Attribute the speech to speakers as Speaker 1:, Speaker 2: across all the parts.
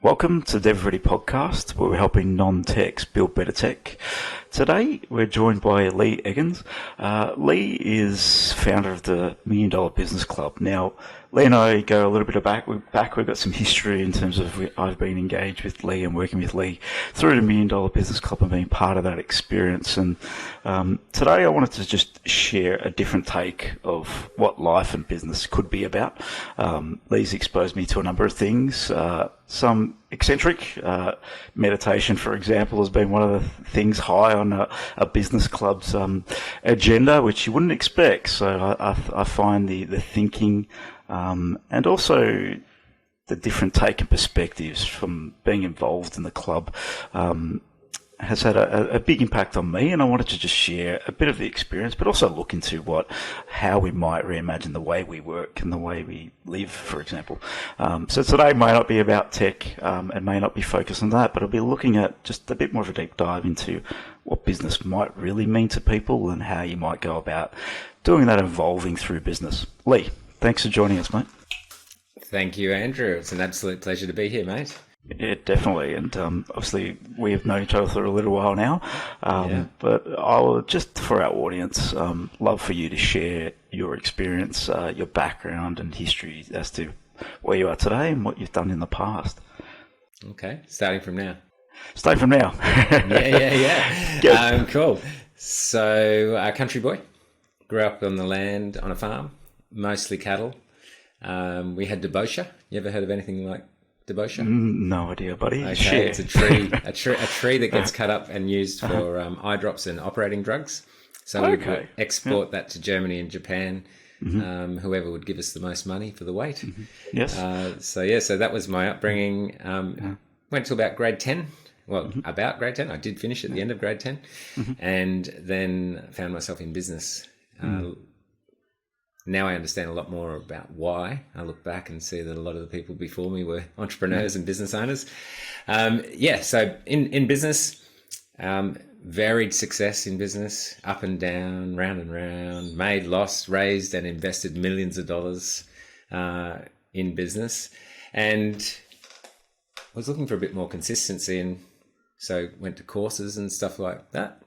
Speaker 1: Welcome to the DevReady podcast, where we're helping non-techs build better tech. Today, we're joined by Leigh Eggins. Leigh is founder of the $1 Million Business Club. Now, Leigh and I go a little bit back. We've got some history in terms of I've been engaged with Leigh and working with Leigh through the $1 Million Business Club and being part of that experience. And today, I wanted to just share a different take of what life and business could be about. Leigh's exposed me to a number of things. Some eccentric. Meditation, for example, has been one of the things high on a business club's agenda, which you wouldn't expect. So I find the thinking and also the different take and perspectives from being involved in the club has had a big impact on me, and I wanted to just share a bit of the experience, but also look into how we might reimagine the way we work and the way we live, for example. So today may not be about tech and may not be focused on that, but I'll be looking at just a bit more of a deep dive into what business might really mean to people and how you might go about doing that evolving through business. Leigh, thanks for joining us, mate.
Speaker 2: Thank you, Andrew. It's an absolute pleasure to be here, mate.
Speaker 1: Yeah, definitely. And obviously, we have known each other for a little while now. But I will, just for our audience, love for you to share your experience, your background and history as to where you are today and what you've done in the past.
Speaker 2: Okay, starting from now.
Speaker 1: Yeah.
Speaker 2: Cool. So, a country boy. Grew up on the land, on a farm, mostly cattle. We had debosha. You ever heard of anything like debosha?
Speaker 1: No idea, buddy.
Speaker 2: Okay,
Speaker 1: Share.
Speaker 2: it's a tree that gets cut up and used for eye drops and operating drugs. So we would export that to Germany and Japan. Whoever would give us the most money for the weight.
Speaker 1: Yes.
Speaker 2: So that was my upbringing. Went to about grade 10. Well, about grade 10. I did finish at the end of grade 10, and then found myself in business. Now I understand a lot more about why. I look back and see that a lot of the people before me were entrepreneurs and business owners. So in business, varied success in business, up and down, round and round, made, lost, raised and invested millions of dollars in business. And was looking for a bit more consistency, and so went to courses and stuff like that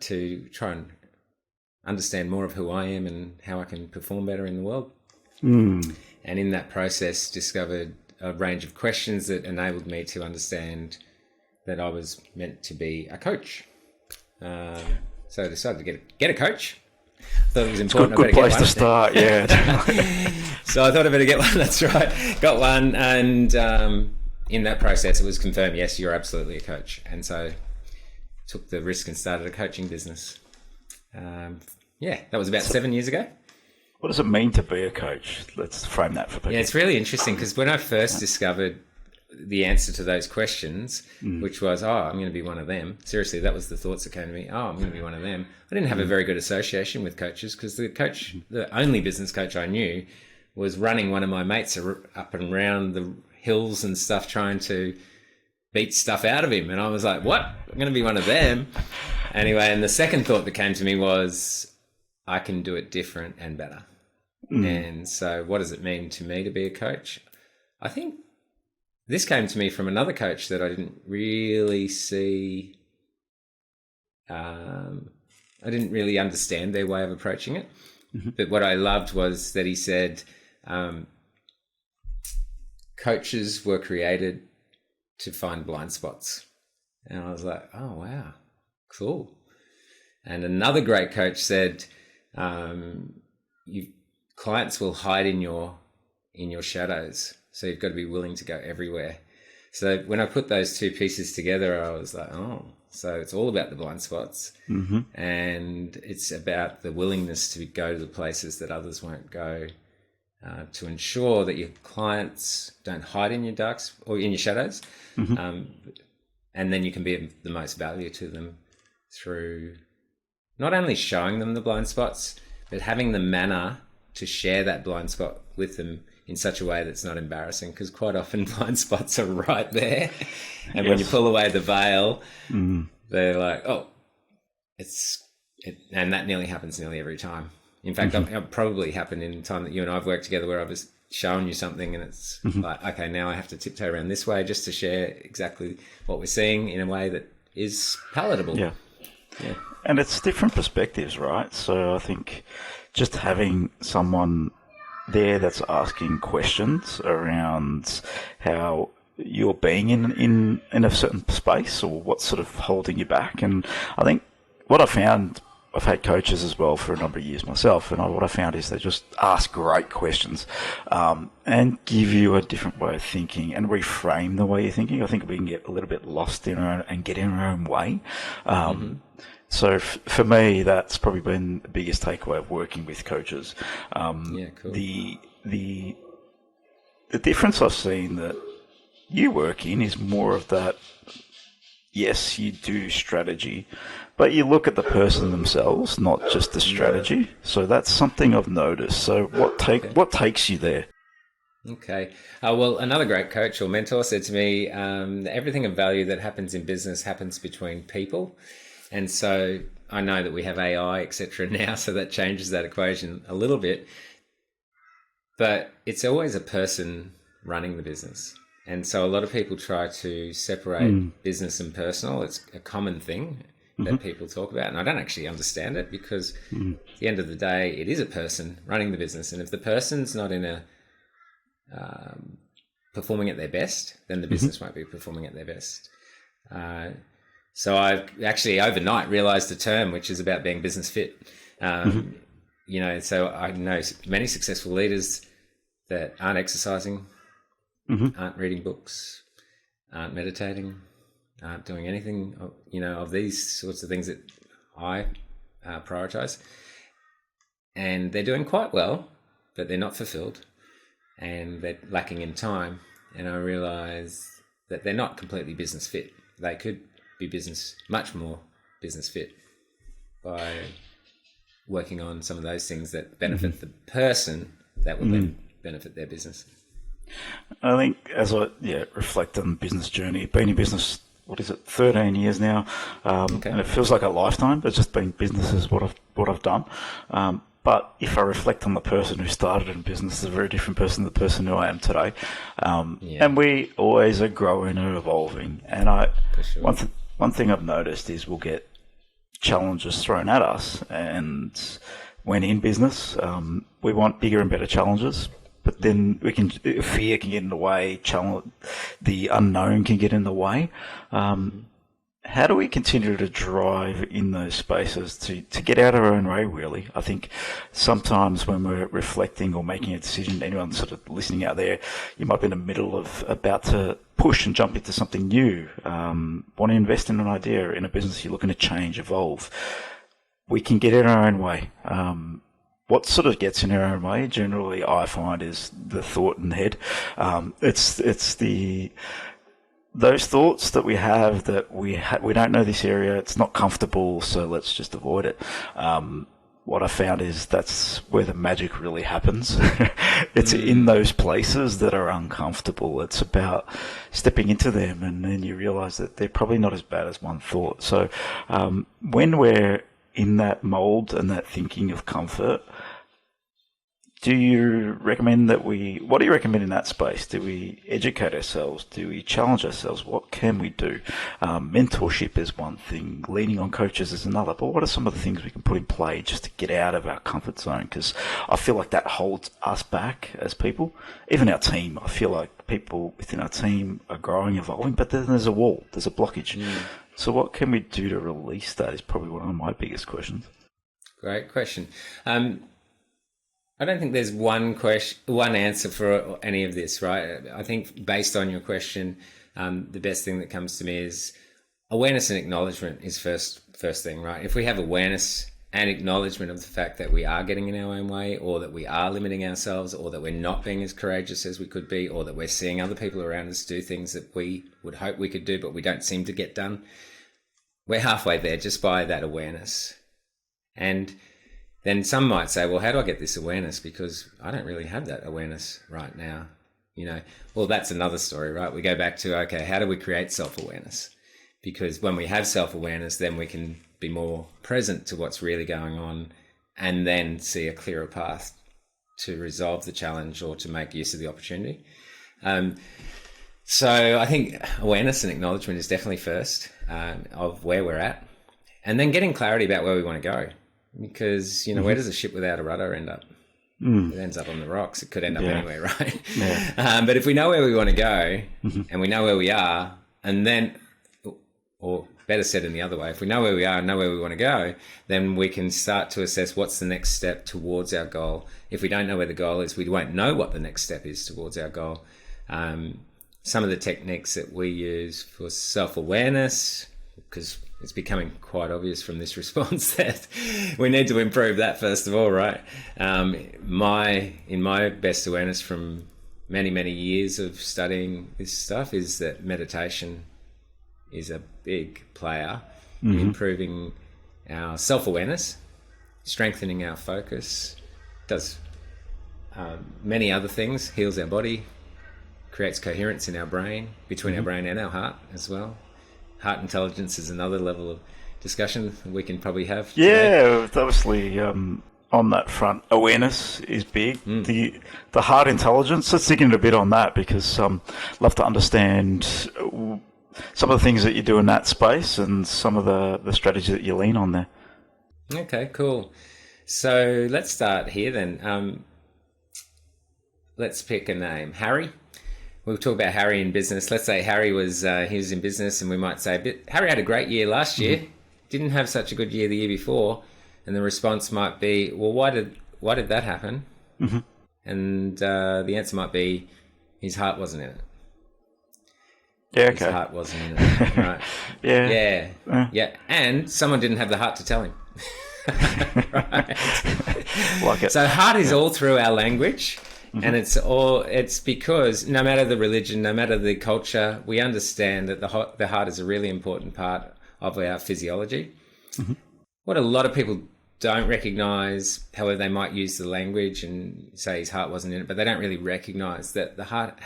Speaker 2: to try and understand more of who I am and how I can perform better in the world. And in that process, discovered a range of questions that enabled me to understand that I was meant to be a coach. So I decided to get a coach. Thought it was important.
Speaker 1: Good place to start, yeah.
Speaker 2: So I thought I better get one. That's right. Got one, and in that process, it was confirmed, yes, you're absolutely a coach. And so took the risk and started a coaching business. That was about 7 years ago.
Speaker 1: What does it mean to be a coach? Let's frame that for people.
Speaker 2: Yeah, it's really interesting because when I first discovered the answer to those questions, which was, I'm going to be one of them. Seriously, that was the thoughts that came to me. I'm going to be one of them. I didn't have a very good association with coaches because the only business coach I knew was running one of my mates up and around the hills and stuff, trying to beat stuff out of him. And I was like, what? I'm going to be one of them. Anyway, and the second thought that came to me was, I can do it different and better. And so what does it mean to me to be a coach? I think this came to me from another coach that I didn't really see. I didn't really understand their way of approaching it. But what I loved was that he said, coaches were created to find blind spots. And I was like, oh, wow, cool. And another great coach said, clients will hide in your shadows. So you've got to be willing to go everywhere. So when I put those two pieces together, I was like, so it's all about the blind spots. And it's about the willingness to go to the places that others won't go, to ensure that your clients don't hide in your darks or in your shadows. And then you can be of the most value to them through not only showing them the blind spots, but having the manner to share that blind spot with them in such a way that's not embarrassing, because quite often blind spots are right there. And when you pull away the veil, they're like, and that nearly happens nearly every time. In fact, it probably happened in the time that you and I have worked together where I was shown you something and it's like, okay, now I have to tiptoe around this way just to share exactly what we're seeing in a way that is palatable.
Speaker 1: Yeah.
Speaker 2: Yeah.
Speaker 1: And it's different perspectives, right? So I think just having someone there that's asking questions around how you're being in a certain space or what's sort of holding you back. And I think what I found, I've had coaches as well for a number of years myself, and what I found is they just ask great questions and give you a different way of thinking and reframe the way you're thinking. I think we can get a little bit lost in our own and get in our own way. So for me, that's probably been the biggest takeaway of working with coaches.
Speaker 2: Cool.
Speaker 1: The difference I've seen that you work in is more of that. Yes, you do strategy, but you look at the person themselves, not just the strategy. So that's something I've noticed. So what takes you there?
Speaker 2: Okay. Well, another great coach or mentor said to me, everything of value that happens in business happens between people. And so I know that we have AI, etc. now, so that changes that equation a little bit. But it's always a person running the business. And so a lot of people try to separate business and personal. It's a common thing that people talk about. And I don't actually understand it because at the end of the day, it is a person running the business. And if the person's not in a performing at their best, then the business won't be performing at their best. So I've actually overnight realized a term which is about being business fit. So I know many successful leaders that aren't exercising, aren't reading books, aren't meditating, aren't doing anything, of these sorts of things that I prioritize. And they're doing quite well, but they're not fulfilled and they're lacking in time. And I realize that they're not completely business fit. They could be much more business fit by working on some of those things that benefit the person that will then benefit their business.
Speaker 1: I think as I reflect on the business journey, been in business, 13 years now, and it feels like a lifetime. It's just been business is what I've done. But if I reflect on the person who started in business, it's a very different person than the person who I am today. And we always are growing and evolving. And one thing I've noticed is we'll get challenges thrown at us, and when in business, we want bigger and better challenges. But then fear can get in the way, the unknown can get in the way. How do we continue to drive in those spaces to get out of our own way, really? I think sometimes when we're reflecting or making a decision, anyone sort of listening out there, you might be in the middle of about to push and jump into something new, want to invest in an idea, in a business you're looking to change, evolve. We can get in our own way. What sort of gets in our own way, generally, I find, is the thought in the head. It's those thoughts that we have that we don't know this area, it's not comfortable, so let's just avoid it. What I found is that's where the magic really happens. It's in those places that are uncomfortable. It's about stepping into them, and then you realize that they're probably not as bad as one thought. So when we're in that mold and that thinking of comfort, do you recommend what do you recommend in that space? Do we educate ourselves? Do we challenge ourselves? What can we do? Mentorship is one thing. Leaning on coaches is another. But what are some of the things we can put in play just to get out of our comfort zone? Because I feel like that holds us back as people. Even our team, I feel like people within our team are growing, evolving, but then there's a wall, there's a blockage. So what can we do to release that is probably one of my biggest questions.
Speaker 2: Great question. I don't think there's one answer for any of this, right? I think based on your question, the best thing that comes to me is awareness and acknowledgement is first thing, right? If we have awareness and acknowledgement of the fact that we are getting in our own way, or that we are limiting ourselves, or that we're not being as courageous as we could be, or that we're seeing other people around us do things that we would hope we could do, but we don't seem to get done, we're halfway there just by that awareness. And then some might say, well, how do I get this awareness? Because I don't really have that awareness right now. Well, that's another story, right? We go back to, okay, how do we create self-awareness? Because when we have self-awareness, then we can be more present to what's really going on and then see a clearer path resolve the challenge or to make use of the opportunity. So I think awareness and acknowledgement is definitely first, of where we're at, and then getting clarity about where we want to go. Because, where does a ship without a rudder end up? It ends up on the rocks. It could end up anywhere, right?
Speaker 1: Yeah.
Speaker 2: But if we know where we want to go and we know where we are, and then, or better said in the other way, if we know where we are and know where we want to go, then we can start to assess what's the next step towards our goal. If we don't know where the goal is, we won't know what the next step is towards our goal. Some of the techniques that we use for self-awareness, because it's becoming quite obvious from this response that we need to improve that first of all, right? In my best awareness from many, many years of studying this stuff is that meditation is a big player in improving our self-awareness, strengthening our focus, does many other things, heals our body, creates coherence in our brain, between our brain and our heart as well. Heart intelligence is another level of discussion we can probably have today.
Speaker 1: Yeah, obviously on that front, awareness is big. The heart intelligence, let's dig in a bit on that, because love to understand some of the things that you do in that space and some of the strategies that you lean on there.
Speaker 2: Okay, cool. So let's start here then. Let's pick a name. Harry. We'll talk about Harry in business. Let's say Harry was he was in business, and we might say, Harry had a great year last year, didn't have such a good year the year before, and the response might be, well, why did that happen? And the answer might be, his heart wasn't in it.
Speaker 1: Yeah, okay.
Speaker 2: His heart wasn't in it, right? Yeah, and someone didn't have the heart to tell him. Right.
Speaker 1: Like it.
Speaker 2: So heart is all through our language. And it's because no matter the religion, no matter the culture, we understand that the heart is a really important part of our physiology. What a lot of people don't recognize, however, they might use the language and say his heart wasn't in it, but they don't really recognize that the heart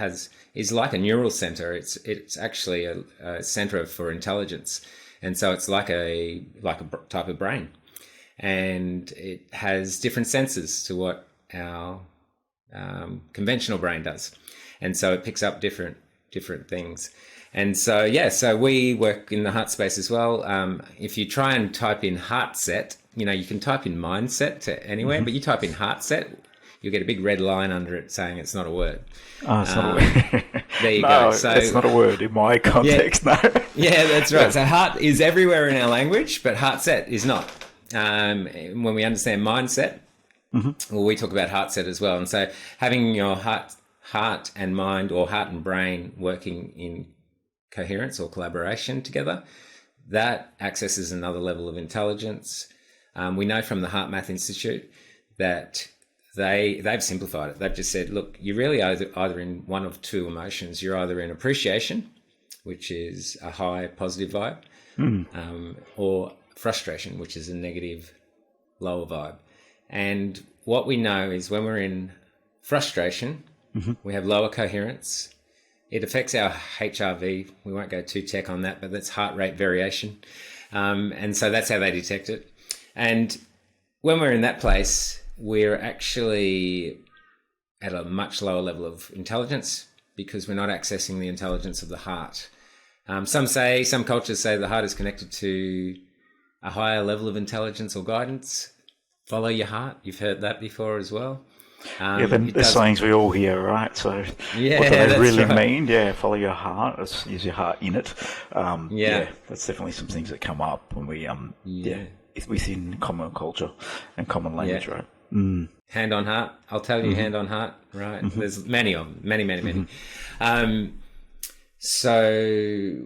Speaker 2: is like a neural center. It's actually a center for intelligence, and so it's like a type of brain, and it has different senses to what our conventional brain does, and so it picks up different things. And so so we work in the heart space as well. If you try and type in heartset, you can type in mindset to anywhere, but you type in heartset, you'll get a big red line under it saying it's not a word.
Speaker 1: Oh, it's not a word.
Speaker 2: There you go. So
Speaker 1: it's not a word in my context. No.
Speaker 2: Yeah, that's right. So heart is everywhere in our language, but heartset is not. When we understand mindset, well, we talk about heartset as well. And so having your heart and mind, or heart and brain working in coherence or collaboration together, that accesses another level of intelligence. We know from the Heart Math Institute that they've simplified it. They've just said, look, you're really either in one of two emotions. You're either in appreciation, which is a high positive vibe, or frustration, which is a negative lower vibe. And what we know is when we're in frustration, we have lower coherence. It affects our HRV. We won't go too tech on that, but that's heart rate variation. And so that's how they detect it. And when we're in that place, we're actually at a much lower level of intelligence because we're not accessing the intelligence of the heart. Some cultures say the heart is connected to a higher level of intelligence or guidance. Follow your heart. You've heard that before as well.
Speaker 1: There's sayings we all hear, right? So what do they really mean? Yeah, follow your heart. Let's use your heart in it. That's definitely some things that come up when we it's within common culture and common language, right?
Speaker 2: Hand on heart. I'll tell you, hand on heart, right? There's many of them, many. So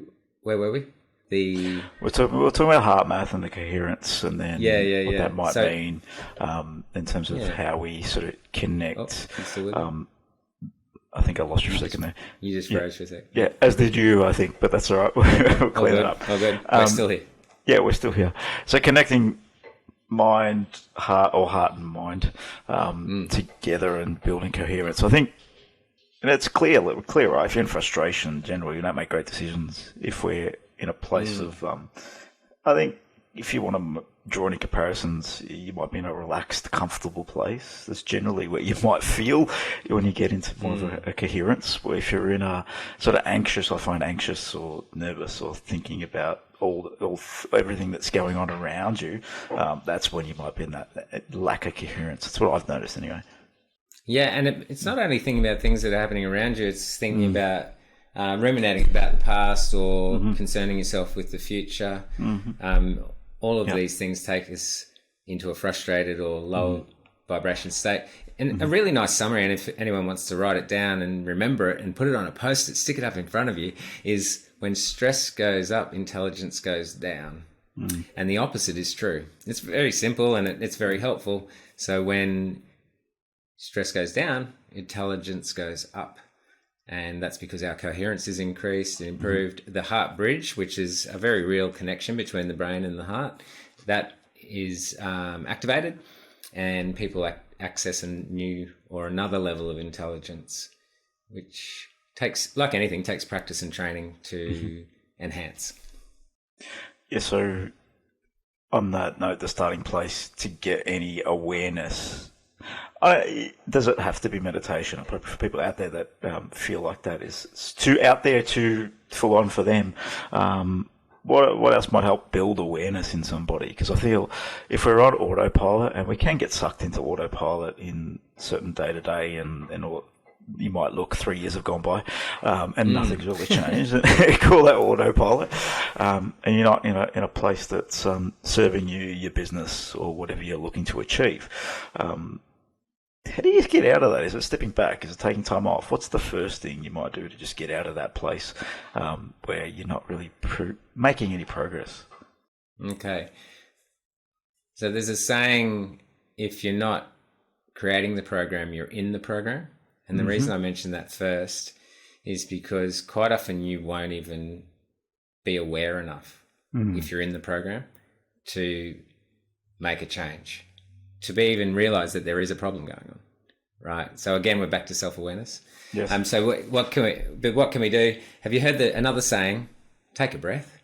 Speaker 2: where were we?
Speaker 1: We're talking about heart math and the coherence, and then what that might mean in terms of how we sort of connect. I think I lost you for a second there.
Speaker 2: You just froze for a second.
Speaker 1: Yeah, as did you, I think, but that's all right. We'll clear that up.
Speaker 2: Oh, good. We're still here.
Speaker 1: Yeah, we're still here. So connecting mind, heart, or heart and mind together and building coherence. I think, and it's clear, right? If you're in frustration, generally, you don't make great decisions. If we're in a place of, I think, if you want to draw any comparisons, you might be in a relaxed, comfortable place. That's generally where you might feel when you get into more of a coherence. Where if you're in a sort of anxious, I find anxious or nervous or thinking about everything that's going on around you, that's when you might be in that lack of coherence. That's what I've noticed anyway.
Speaker 2: Yeah, and it's not only thinking about things that are happening around you, it's thinking about ruminating about the past or concerning yourself with the future. All of these things take us into a frustrated or low vibration state. And a really nice summary, and if anyone wants to write it down and remember it and put it on a post-it, stick it up in front of you, is when stress goes up, intelligence goes down. And the opposite is true. It's very simple and it's very helpful. So when stress goes down, intelligence goes up. And that's because our coherence is increased and improved. The heart bridge, which is a very real connection between the brain and the heart, that is activated, and people access a new or another level of intelligence, which takes, like anything, takes practice and training to enhance.
Speaker 1: Yeah, so on that note, the starting place to get any awareness, does it have to be meditation? For people out there that feel like that is too out there, too full on for them, what else might help build awareness in somebody? Because I feel if we're on autopilot, and we can get sucked into autopilot in certain day-to-day and all, you might look 3 years have gone by and nothing's really changed. Call that autopilot. And you're not in a place that's serving you, your business, or whatever you're looking to achieve. How do you get out of that? Is it stepping back? Is it taking time off? What's the first thing you might do to just get out of that place where you're not really making any progress?
Speaker 2: Okay. So there's a saying, if you're not creating the program, you're in the program. And the reason I mentioned that first is because quite often you won't even be aware enough if you're in the program to make a change, to be even realize that there is a problem going on, right? So again, we're back to self-awareness.
Speaker 1: Yes.
Speaker 2: So what can we do? Have you heard another saying? Take a breath,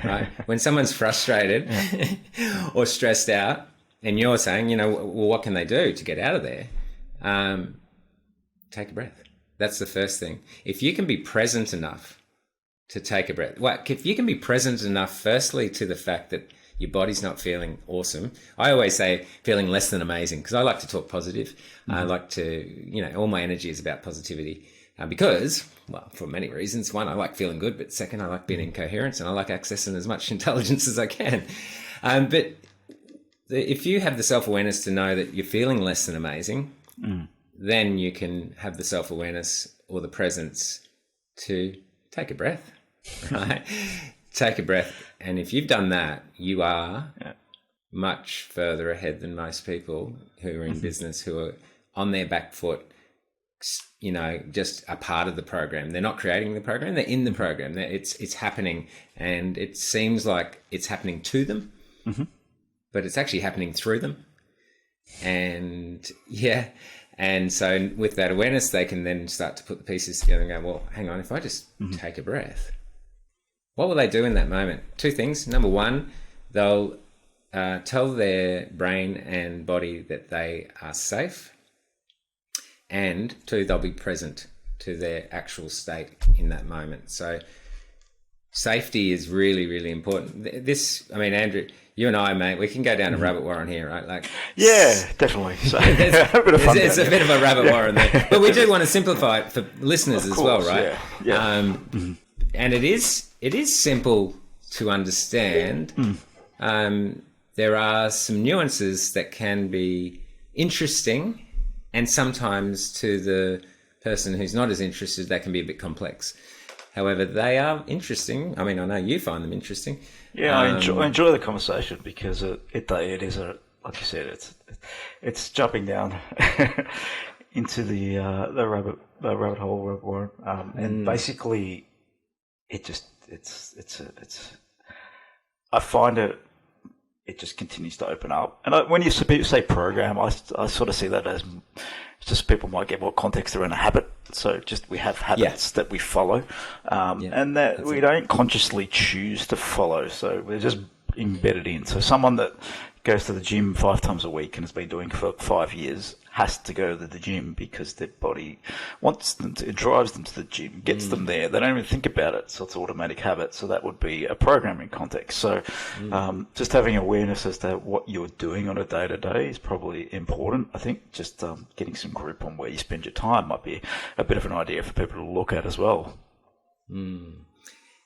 Speaker 2: right? When someone's frustrated or stressed out, and you're saying, well, what can they do to get out of there? Take a breath. That's the first thing. If you can be present enough to take a breath, if you can be present enough, firstly, to the fact that your body's not feeling awesome. I always say feeling less than amazing, because I like to talk positive. I like to, all my energy is about positivity because, well, for many reasons. One, I like feeling good, but second, I like being in coherence and I like accessing as much intelligence as I can. But if you have the self-awareness to know that you're feeling less than amazing, then you can have the self-awareness or the presence to take a breath, right? Take a breath. And if you've done that, you are much further ahead than most people who are in business, who are on their back foot, just a part of the program. They're not creating the program, they're in the program. It's happening, and it seems like it's happening to them, but it's actually happening through them. And so with that awareness, they can then start to put the pieces together and go, well, hang on, if I just take a breath, what will they do in that moment? Two things. Number one, they'll tell their brain and body that they are safe. And two, they'll be present to their actual state in that moment. So safety is really, really important. Andrew, you and I, mate, we can go down a rabbit warren here, right?
Speaker 1: Yeah, definitely. So
Speaker 2: it's a bit of a rabbit warren there. But we do want to simplify it for listeners as well, right?
Speaker 1: Yeah.
Speaker 2: And it is simple to understand. There are some nuances that can be interesting, and sometimes to the person who's not as interested, they can be a bit complex. However, they are interesting. I mean, I know you find them interesting.
Speaker 1: Yeah, I enjoy the conversation because it is like you said, it's jumping down into the rabbit hole, and basically I find it just continues to open up. And when you say program, I sort of see that as just people might get more context around a habit. So just we have habits that we follow, and that we don't consciously choose to follow. So we're just embedded in. So someone that goes to the gym 5 times a week and has been doing for 5 years has to go to the gym because their body wants them to, it drives them to the gym, gets them there. They don't even think about it, so it's automatic habit. So that would be a programming context. So just having awareness as to what you're doing on a day-to-day is probably important. I think just getting some grip on where you spend your time might be a bit of an idea for people to look at as well.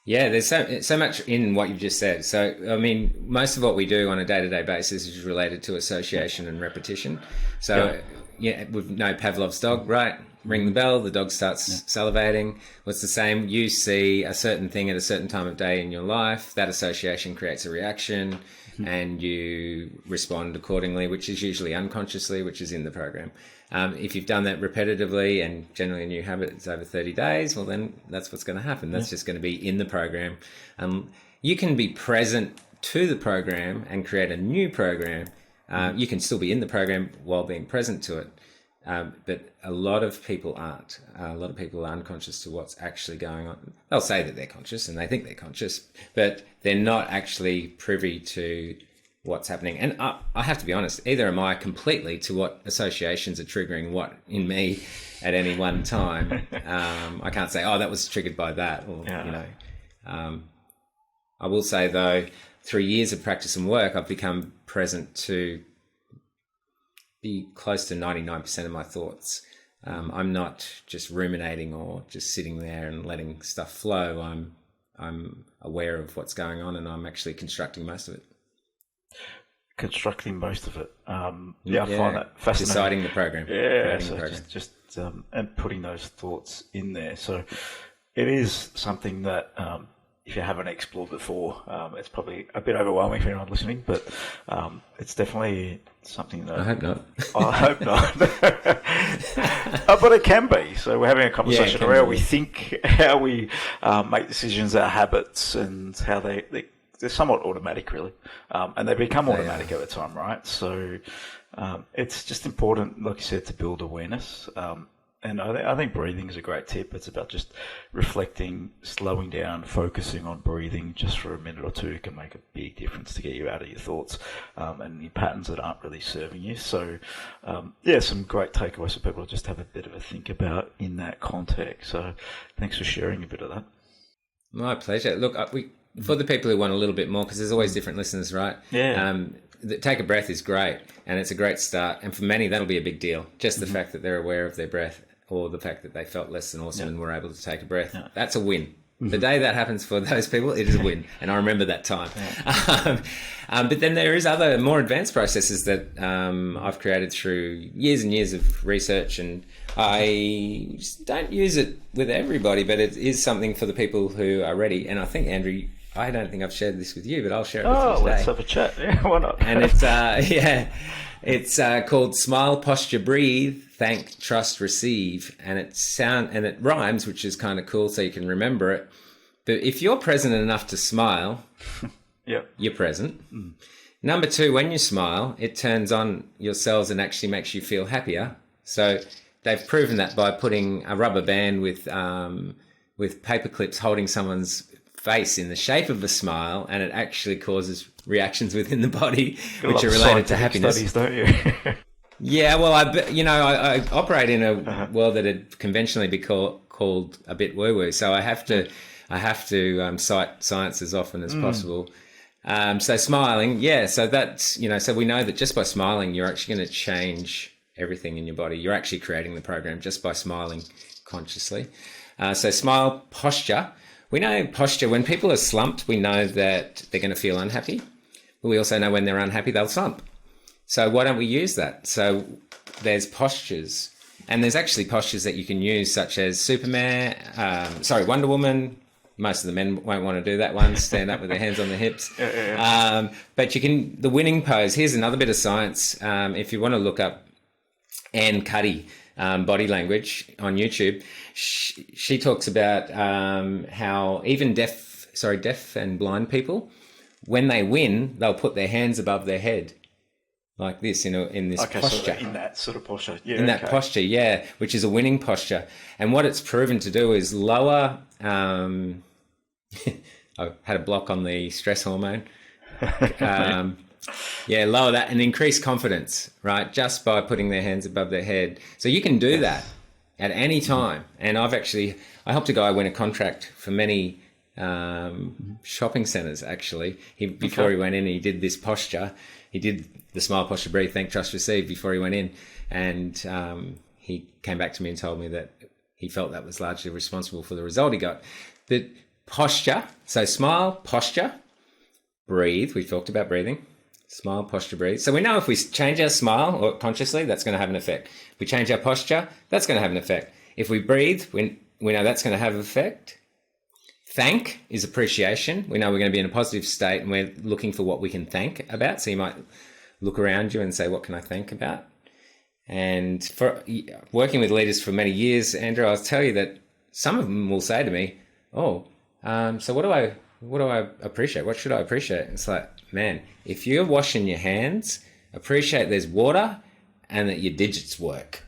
Speaker 2: Yeah, there's so much in what you've just said. So, I mean, most of what we do on a day-to-day basis is related to association and repetition. So, yeah, we know Pavlov's dog, right? Ring the bell, the dog starts salivating. What's the same? You see a certain thing at a certain time of day in your life. That association creates a reaction, and you respond accordingly, which is usually unconsciously, which is in the program. If you've done that repetitively and generally a new habit is over 30 days, well, then that's what's going to happen. That's just going to be in the program. You can be present to the program and create a new program. You can still be in the program while being present to it. But a lot of people aren't. A lot of people are unconscious to what's actually going on. They'll say that they're conscious and they think they're conscious, but they're not actually privy to what's happening. And I have to be honest, either am I completely to what associations are triggering what in me at any one time. I can't say, oh, that was triggered by that. Or, you know, I will say though, through years of practice and work, I've become present to be close to 99% of my thoughts. I'm not just ruminating or just sitting there and letting stuff flow. I'm aware of what's going on and I'm actually constructing most of it.
Speaker 1: Constructing most of it. I find that fascinating.
Speaker 2: Deciding the program.
Speaker 1: Yeah, so the program. Just and putting those thoughts in there. So it is something that if you haven't explored before, it's probably a bit overwhelming for anyone listening, but it's definitely something that...
Speaker 2: I hope not.
Speaker 1: I hope not. But it can be. So we're having a conversation around how we think, how we make decisions, our habits, and how they're somewhat automatic, really, and they become automatic over time, right? So it's just important, like you said, to build awareness. And I think breathing is a great tip. It's about just reflecting, slowing down, focusing on breathing just for a minute or two can make a big difference to get you out of your thoughts and your patterns that aren't really serving you. So, some great takeaways for people to just have a bit of a think about in that context. So thanks for sharing a bit of that.
Speaker 2: My pleasure. Look, for the people who want a little bit more, because there's always different listeners, right?
Speaker 1: Yeah.
Speaker 2: Take a breath is great, and it's a great start. And for many, that'll be a big deal. Just the fact that they're aware of their breath, or the fact that they felt less than awesome and were able to take a breath. That's a win. The day that happens for those people, it is a win. And I remember that time. But then there is other more advanced processes that I've created through years and years of research, and I just don't use it with everybody, but it is something for the people who are ready. And I think, Andrew, I don't think I've shared this with you, but I'll share it with you today.
Speaker 1: Let's have a chat. Yeah, why not?
Speaker 2: And it's called Smile, Posture, Breathe, Thank, Trust, Receive. And it rhymes, which is kind of cool, so you can remember it. But if you're present enough to smile, you're present. Number 2, when you smile, it turns on your cells and actually makes you feel happier. So they've proven that by putting a rubber band with paper clips holding someone's face in the shape of a smile, and it actually causes reactions within the body which are related to happiness. Studies, don't you? Yeah, well, I operate in a world that would conventionally be called a bit woo-woo, so I have to cite science as often as possible. So smiling, so that's so we know that just by smiling, you're actually going to change everything in your body. You're actually creating the program just by smiling consciously. So smile, posture. We know posture, when people are slumped, we know that they're going to feel unhappy. But we also know when they're unhappy, they'll slump. So why don't we use that? So there's postures. And there's actually postures that you can use, such as Wonder Woman. Most of the men won't want to do that one, stand up with their hands on their hips. But you can, the winning pose, here's another bit of science. If you want to look up Ann Cuddy, body language on YouTube, she talks about how even deaf and blind people, when they win, they'll put their hands above their head like this in this posture.
Speaker 1: So in that sort of posture,
Speaker 2: that posture, which is a winning posture. And what it's proven to do is lower. I had a block on the stress hormone. Lower that and increase confidence, right? Just by putting their hands above their head. So you can do that at any time. And I helped a guy win a contract for many shopping centers, actually. Before he went in, he did this posture. He did the smile, posture, breathe, thank, trust, receive before he went in. And he came back to me and told me that he felt that was largely responsible for the result he got. But posture, so smile, posture, breathe. We talked about breathing. Smile, posture, breathe. So we know if we change our smile or consciously, that's going to have an effect. If we change our posture, that's going to have an effect. If we breathe, we know that's going to have an effect. Thank is appreciation. We know we're going to be in a positive state and we're looking for what we can thank about. So you might look around you and say, what can I thank about? And for working with leaders for many years, Andrew, I'll tell you that some of them will say to me, so what do I appreciate? What should I appreciate? It's like, man, if you're washing your hands, appreciate there's water and that your digits work.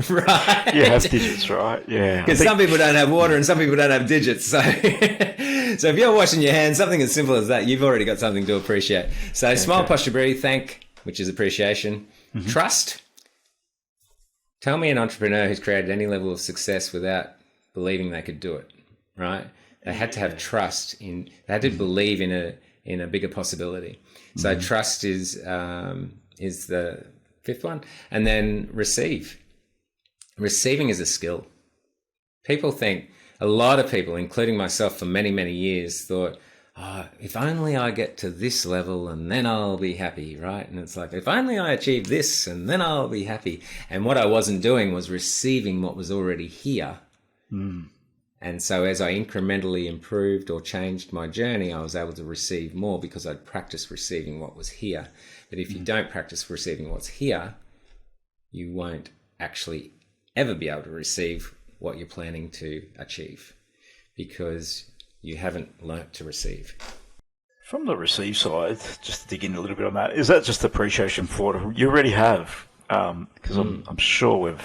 Speaker 2: Right?
Speaker 1: You have digits, right? Yeah.
Speaker 2: Because some people don't have water and some people don't have digits. So if you're washing your hands, something as simple as that, you've already got something to appreciate. So smile, posture, breathe, thank, which is appreciation. Mm-hmm. Trust. Tell me an entrepreneur who's created any level of success without believing they could do it, right? They had to have trust they had to believe in a bigger possibility. So trust is the fifth one. And then receive. Receiving is a skill. A lot of people, including myself for many, many years, thought, if only I get to this level and then I'll be happy, right? And it's like, if only I achieve this and then I'll be happy. And what I wasn't doing was receiving what was already here. Mm. And so as I incrementally improved or changed my journey, I was able to receive more because I'd practiced receiving what was here. But if you don't practice receiving what's here, you won't actually ever be able to receive what you're planning to achieve because you haven't learnt to receive.
Speaker 1: From the receive side, just to dig in a little bit on that, is that just appreciation for what you already have? Because I'm sure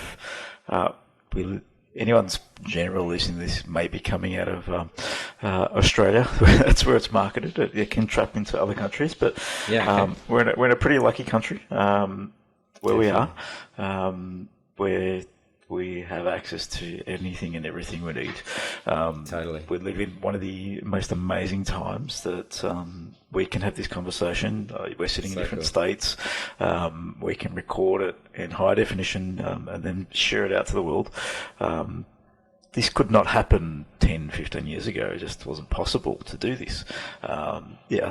Speaker 1: anyone's general listening to this may be coming out of Australia. That's where it's marketed. It can trap into other countries, but we're in a pretty lucky country where we are, where we have access to anything and everything we need.
Speaker 2: Totally.
Speaker 1: We live in one of the most amazing times that we can have this conversation. We're sitting in different states. We can record it in high definition and then share it out to the world. This could not happen 10, 15 years ago. It just wasn't possible to do this. I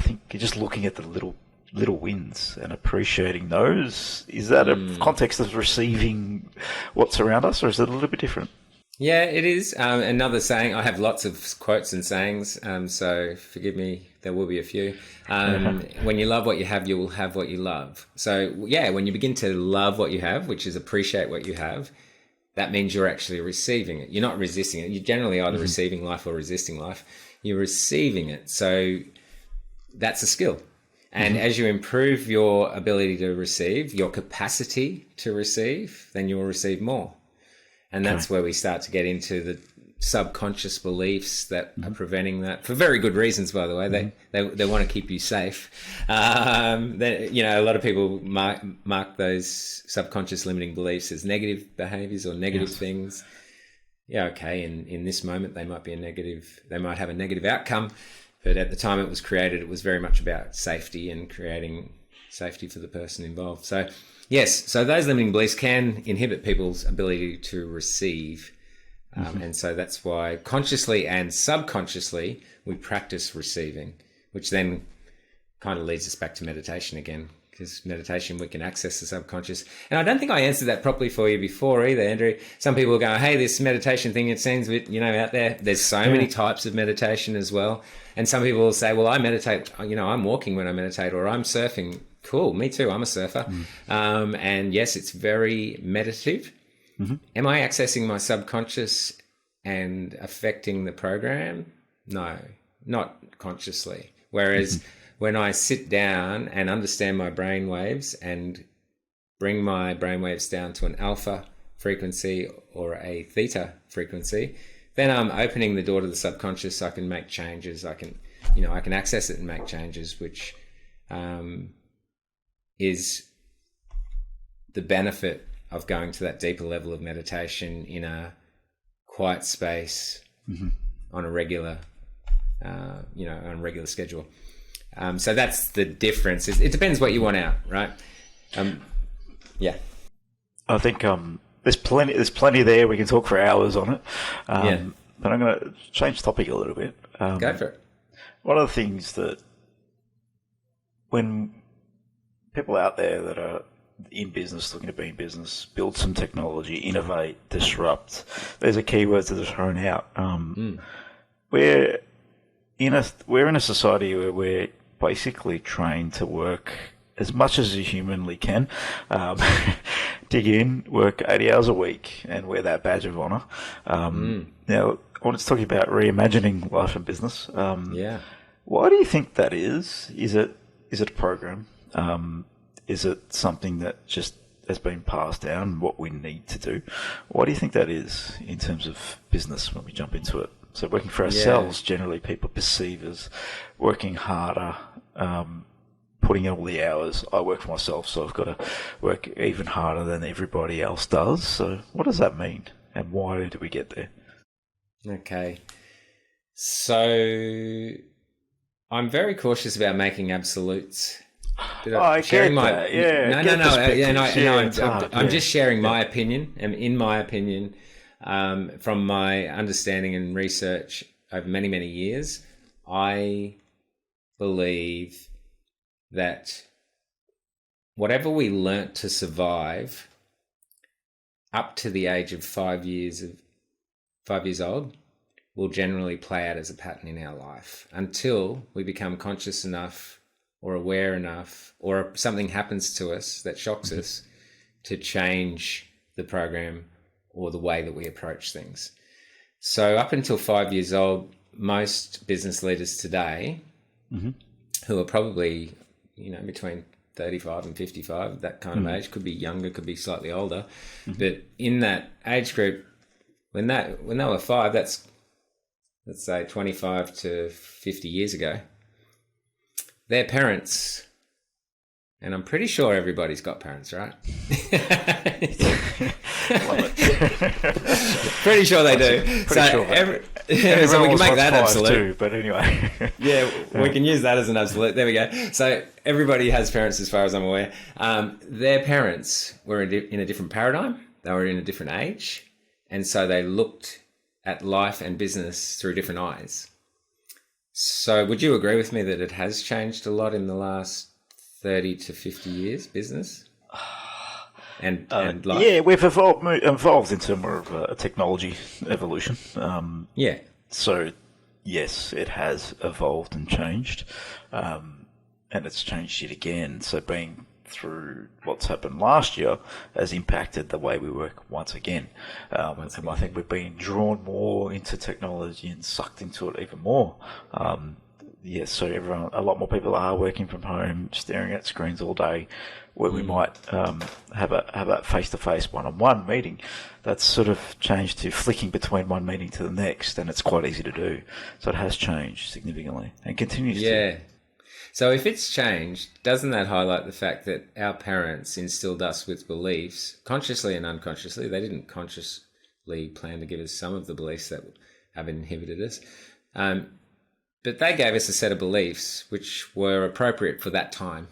Speaker 1: think you're just looking at the little wins and appreciating those. Is that a context of receiving what's around us, or is it a little bit different?
Speaker 2: Yeah, it is. Another saying, I have lots of quotes and sayings, so forgive me, there will be a few. When you love what you have, you will have what you love. So when you begin to love what you have, which is appreciate what you have, that means you're actually receiving it. You're not resisting it. You're generally either receiving life or resisting life. You're receiving it. So that's a skill. And as you improve your ability to receive, your capacity to receive, then you will receive more. And that's where we start to get into the subconscious beliefs that are preventing that, for very good reasons, by the way. They want to keep you safe. A lot of people mark those subconscious limiting beliefs as negative behaviors or negative things. In this moment they might have a negative outcome. But at the time it was created, it was very much about safety and creating safety for the person involved. So, so those limiting beliefs can inhibit people's ability to receive. And so that's why consciously and subconsciously we practice receiving, which then kind of leads us back to meditation again. Because meditation, we can access the subconscious. And I don't think I answered that properly for you before either, Andrew. Some people go, hey, this meditation thing, it seems a bit, out there. There's so many types of meditation as well. And some people will say, well, I meditate, I'm walking when I meditate, or I'm surfing. Cool, me too, I'm a surfer. And yes, it's very meditative. Am I accessing my subconscious and affecting the program? No, not consciously. Whereas when I sit down and understand my brain waves and bring my brain waves down to an alpha frequency or a theta frequency, then I'm opening the door to the subconscious. I can make changes. I can I can access it and make changes, which is the benefit of going to that deeper level of meditation in a quiet space on a regular, on a regular schedule. So that's the difference. It depends what you want out, right? Yeah.
Speaker 1: I think there's plenty there. We can talk for hours on it. But I'm going to change topic a little bit.
Speaker 2: Go for it.
Speaker 1: One of the things that when people out there that are in business, looking to be in business, build some technology, innovate, disrupt, there's a keyword that is thrown out. We're in a society where we're basically trained to work as much as you humanly can, dig in, work 80 hours a week, and wear that badge of honor. Now, I want to talk about reimagining life and business. Why do you think that is? Is it a program? Is it something that just has been passed down, what we need to do? Why do you think that is in terms of business when we jump into it? So working for ourselves, generally people perceive as working harder, putting in all the hours. I work for myself, so I've got to work even harder than everybody else does. So what does that mean, and why do we get there?
Speaker 2: Okay. So I'm very cautious about making absolutes.
Speaker 1: I get that.
Speaker 2: I'm just sharing my opinion, and in my opinion, from my understanding and research over many, many years, I believe that whatever we learnt to survive up to the age of 5 years old will generally play out as a pattern in our life until we become conscious enough or aware enough, or something happens to us that shocks us to change the program or the way that we approach things. So up until 5 years old, most business leaders today, who are probably, between 35 and 55, that kind of age, could be younger, could be slightly older, but in that age group, when they were 5, that's, let's say 25 to 50 years ago, their parents, and I'm pretty sure everybody's got parents, right? Pretty sure they do. So we can make that absolute.
Speaker 1: Too, but anyway.
Speaker 2: We can use that as an absolute. There we go. So everybody has parents as far as I'm aware. Their parents were in a different paradigm. They were in a different age. And so they looked at life and business through different eyes. So would you agree with me that it has changed a lot in the last 30 to 50 years, business? And life?
Speaker 1: Yeah, we've evolved into more of a technology evolution. So, yes, it has evolved and changed. And it's changed yet again. So being through what's happened last year has impacted the way we work once again. And I think we've been drawn more into technology and sucked into it even more. So a lot more people are working from home, staring at screens all day, where we might have a face-to-face one-on-one meeting. That's sort of changed to flicking between one meeting to the next, and it's quite easy to do. So it has changed significantly and continues to.
Speaker 2: So if it's changed, doesn't that highlight the fact that our parents instilled us with beliefs, consciously and unconsciously? They didn't consciously plan to give us some of the beliefs that have inhibited us. But they gave us a set of beliefs which were appropriate for that time.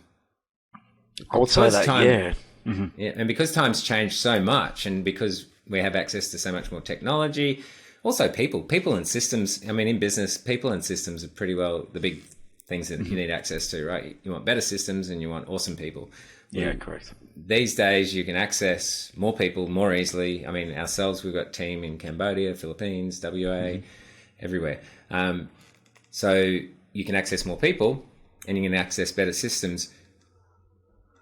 Speaker 1: I would say that,
Speaker 2: and because time's changed so much, and because we have access to so much more technology, also people and systems. I mean, in business, people and systems are pretty well the big things that you need access to, right? You want better systems and you want awesome people.
Speaker 1: Yeah, correct.
Speaker 2: These days you can access more people more easily. I mean, ourselves, we've got a team in Cambodia, Philippines, WA, everywhere. So you can access more people and you can access better systems.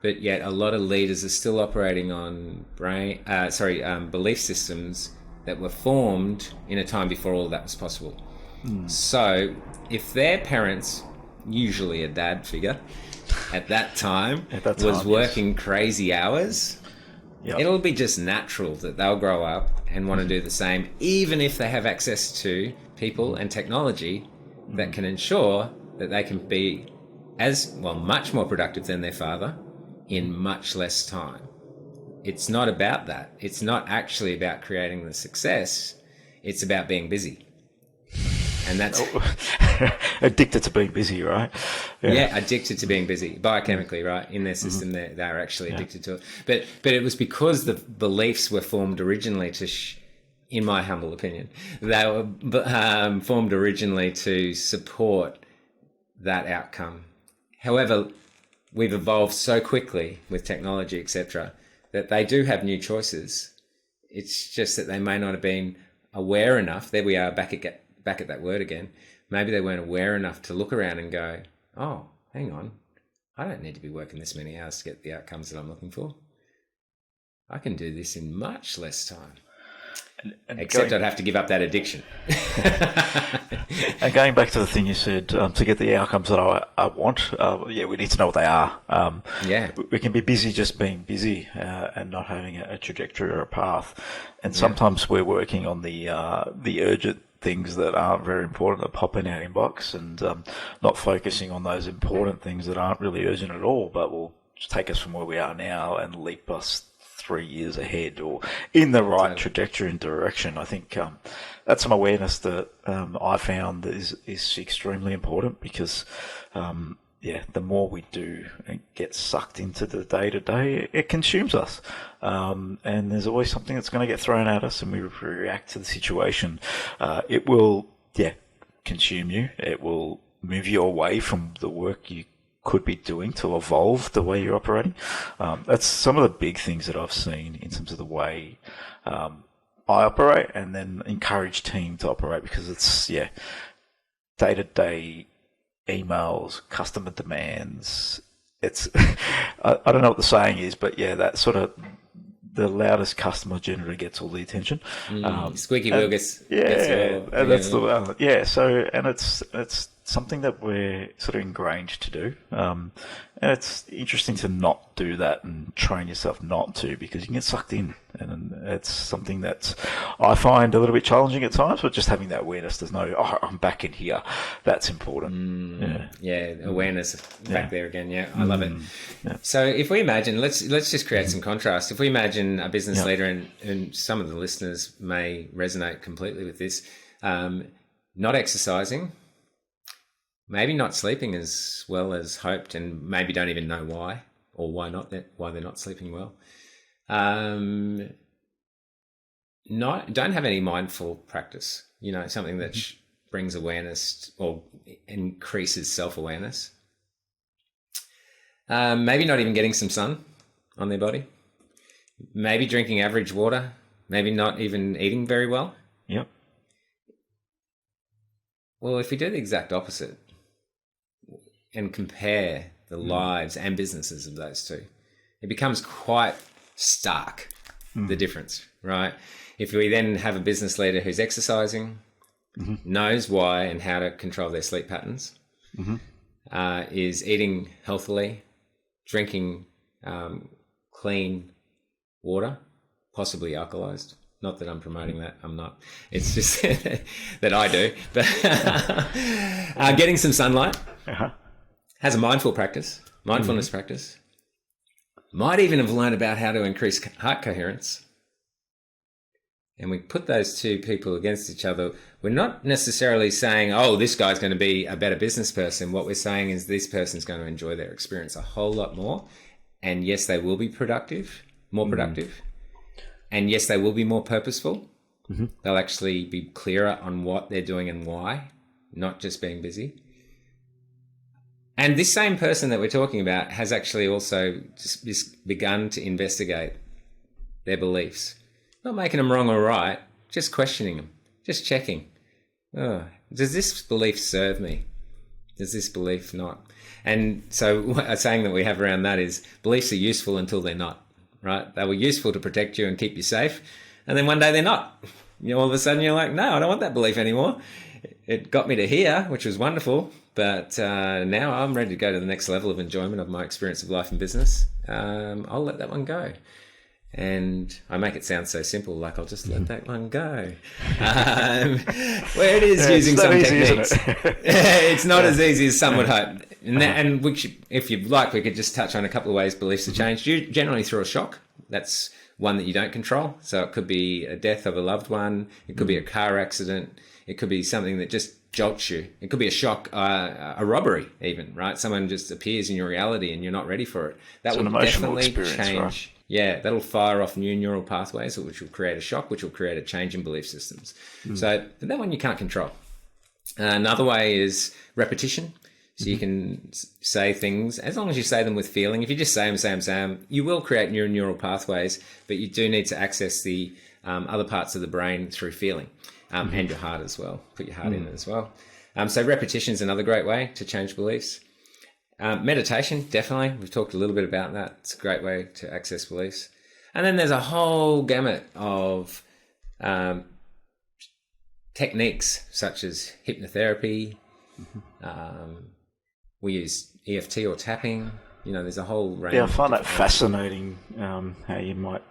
Speaker 2: But yet a lot of leaders are still operating on belief systems that were formed in a time before all that was possible. So if their parents, usually a dad figure, at that time was working crazy hours, it'll be just natural that they'll grow up and want to do the same, even if they have access to people and technology that can ensure that they can be much more productive than their father in much less time. It's not about that. It's not actually about creating the success. It's about being busy. And that's
Speaker 1: addicted to being busy, right?
Speaker 2: Yeah, addicted to being busy biochemically, right? In their system, they're actually addicted to it. But it was because the beliefs were formed originally in my humble opinion, they were formed originally to support that outcome. However, we've evolved so quickly with technology, etc., that they do have new choices. It's just that they may not have been aware enough. There we are, back at that word again. Maybe they weren't aware enough to look around and go, oh, hang on, I don't need to be working this many hours to get the outcomes that I'm looking for. I can do this in much less time. Except I'd have to give up that addiction.
Speaker 1: And going back to the thing you said, to get the outcomes that I want, we need to know what they are. We can be busy just being busy and not having a trajectory or a path. And sometimes we're working on the urgent things that aren't very important that pop in our inbox, and not focusing on those important things that aren't really urgent at all, but will just take us from where we are now and leap us 3 years ahead or in the right trajectory and direction. I think that's some awareness that I found is extremely important, because the more we do and get sucked into the day-to-day, it consumes us. And there's always something that's going to get thrown at us, and we react to the situation. It will, consume you. It will move you away from the work you could be doing to evolve the way you're operating. That's some of the big things that I've seen in terms of the way I operate, and then encourage team to operate, because it's, day-to-day emails, customer demands. It's, I don't know what the saying is, but that sort of, the loudest customer generally gets all the attention.
Speaker 2: Squeaky wheel gets
Speaker 1: and that's the So, and it's something that we're sort of ingrained to do. And it's interesting to not do that and train yourself not to, because you can get sucked in. And it's something that I find a little bit challenging at times, but just having that awareness, there's no, I'm back in here. That's important.
Speaker 2: Awareness back there again. I love it. So if we imagine, let's just create some contrast. If we imagine a business leader, and some of the listeners may resonate completely with this, not exercising, maybe not sleeping as well as hoped, and maybe don't even know why, or why they're not sleeping well. Don't have any mindful practice, something that brings awareness or increases self-awareness. Maybe not even getting some sun on their body. Maybe drinking average water. Maybe not even eating very well.
Speaker 1: Yep.
Speaker 2: Well, if we do the exact opposite and compare the lives and businesses of those two, it becomes quite stark, the difference, right? If we then have a business leader who's exercising, knows why and how to control their sleep patterns, is eating healthily, drinking clean water, possibly alkalized. Not that I'm promoting that, I'm not. It's just that I do. But getting some sunlight, has a mindfulness practice, might even have learned about how to increase heart coherence. And we put those two people against each other. We're not necessarily saying, oh, this guy's going to be a better business person. What we're saying is this person's going to enjoy their experience a whole lot more. And yes, they will be more productive. And yes, they will be more purposeful. They'll actually be clearer on what they're doing and why, not just being busy. And this same person that we're talking about has actually also just begun to investigate their beliefs. Not making them wrong or right, just questioning them, just checking. Oh, does this belief serve me? Does this belief not? And so a saying that we have around that is beliefs are useful until they're not, right? They were useful to protect you and keep you safe. And then one day they're not. All of a sudden you're like, no, I don't want that belief anymore. It got me to here, which was wonderful. But now I'm ready to go to the next level of enjoyment of my experience of life and business. I'll let that one go. And I make it sound so simple, like I'll just let that one go. Where it is using some techniques. It's not as easy as some would hope. And which, if you'd like, we could just touch on a couple of ways beliefs are changed. Generally through a shock. That's one that you don't control. So it could be a death of a loved one. It could be a car accident. It could be something that just jolts you. It could be a shock, a robbery even, right? Someone just appears in your reality and you're not ready for it. That will definitely change. Right? Yeah, that'll fire off new neural pathways, which will create a shock, which will create a change in belief systems. So that one you can't control. Another way is repetition. So you can say things, as long as you say them with feeling. If you just say them, you will create new neural pathways, but you do need to access the other parts of the brain through feeling, and your heart as well. Put your heart in it as well. So repetition is another great way to change beliefs. Meditation, definitely. We've talked a little bit about that. It's a great way to access beliefs. And then there's a whole gamut of techniques such as hypnotherapy. We use EFT or tapping. There's a whole range.
Speaker 1: Yeah, I find that fascinating, how you might,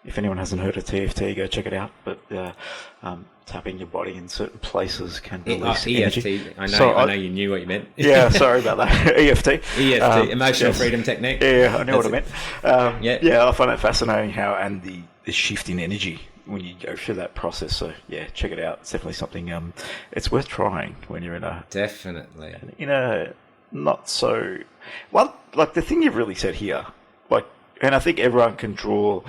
Speaker 1: if anyone hasn't heard of TFT, go check it out. But tapping your body in certain places can release energy.
Speaker 2: EFT, I know you knew what you meant.
Speaker 1: Yeah, sorry about that. EFT.
Speaker 2: Emotional freedom technique.
Speaker 1: Yeah, I knew what I meant. Yeah, I find that fascinating how, and the shift in energy when you go through that process. So yeah, check it out. It's definitely something, it's worth trying when you're in a...
Speaker 2: Definitely.
Speaker 1: Not so... Well, like the thing you've really said here, like, and I think everyone can draw,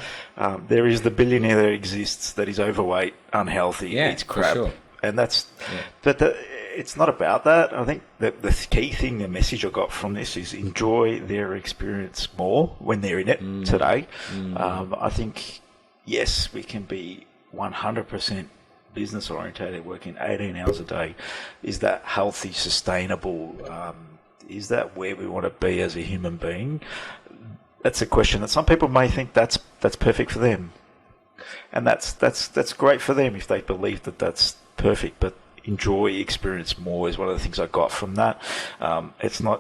Speaker 1: there is the billionaire that exists that is overweight, unhealthy, eats crap. Sure. And that's... Yeah. But it's not about that. I think that the key thing, the message I got from this is enjoy their experience more when they're in it today. I think, yes, we can be 100% business orientated, working 18 hours a day. Is that healthy, sustainable? Is that where we want to be as a human being? That's a question that some people may think that's perfect for them, and that's great for them if they believe that that's perfect. But enjoy, experience more is one of the things I got from that.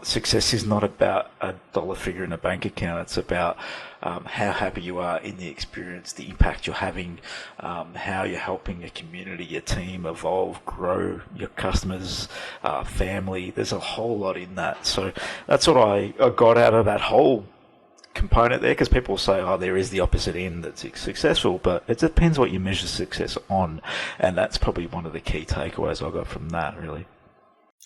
Speaker 1: Success is not about a dollar figure in a bank account. It's about how happy you are in the experience, the impact you're having, how you're helping your community, your team evolve, grow, your customers, family. There's a whole lot in that. So that's what I got out of that whole component there, because people say, there is the opposite end that's successful, but it depends what you measure success on, and that's probably one of the key takeaways I got from that, really.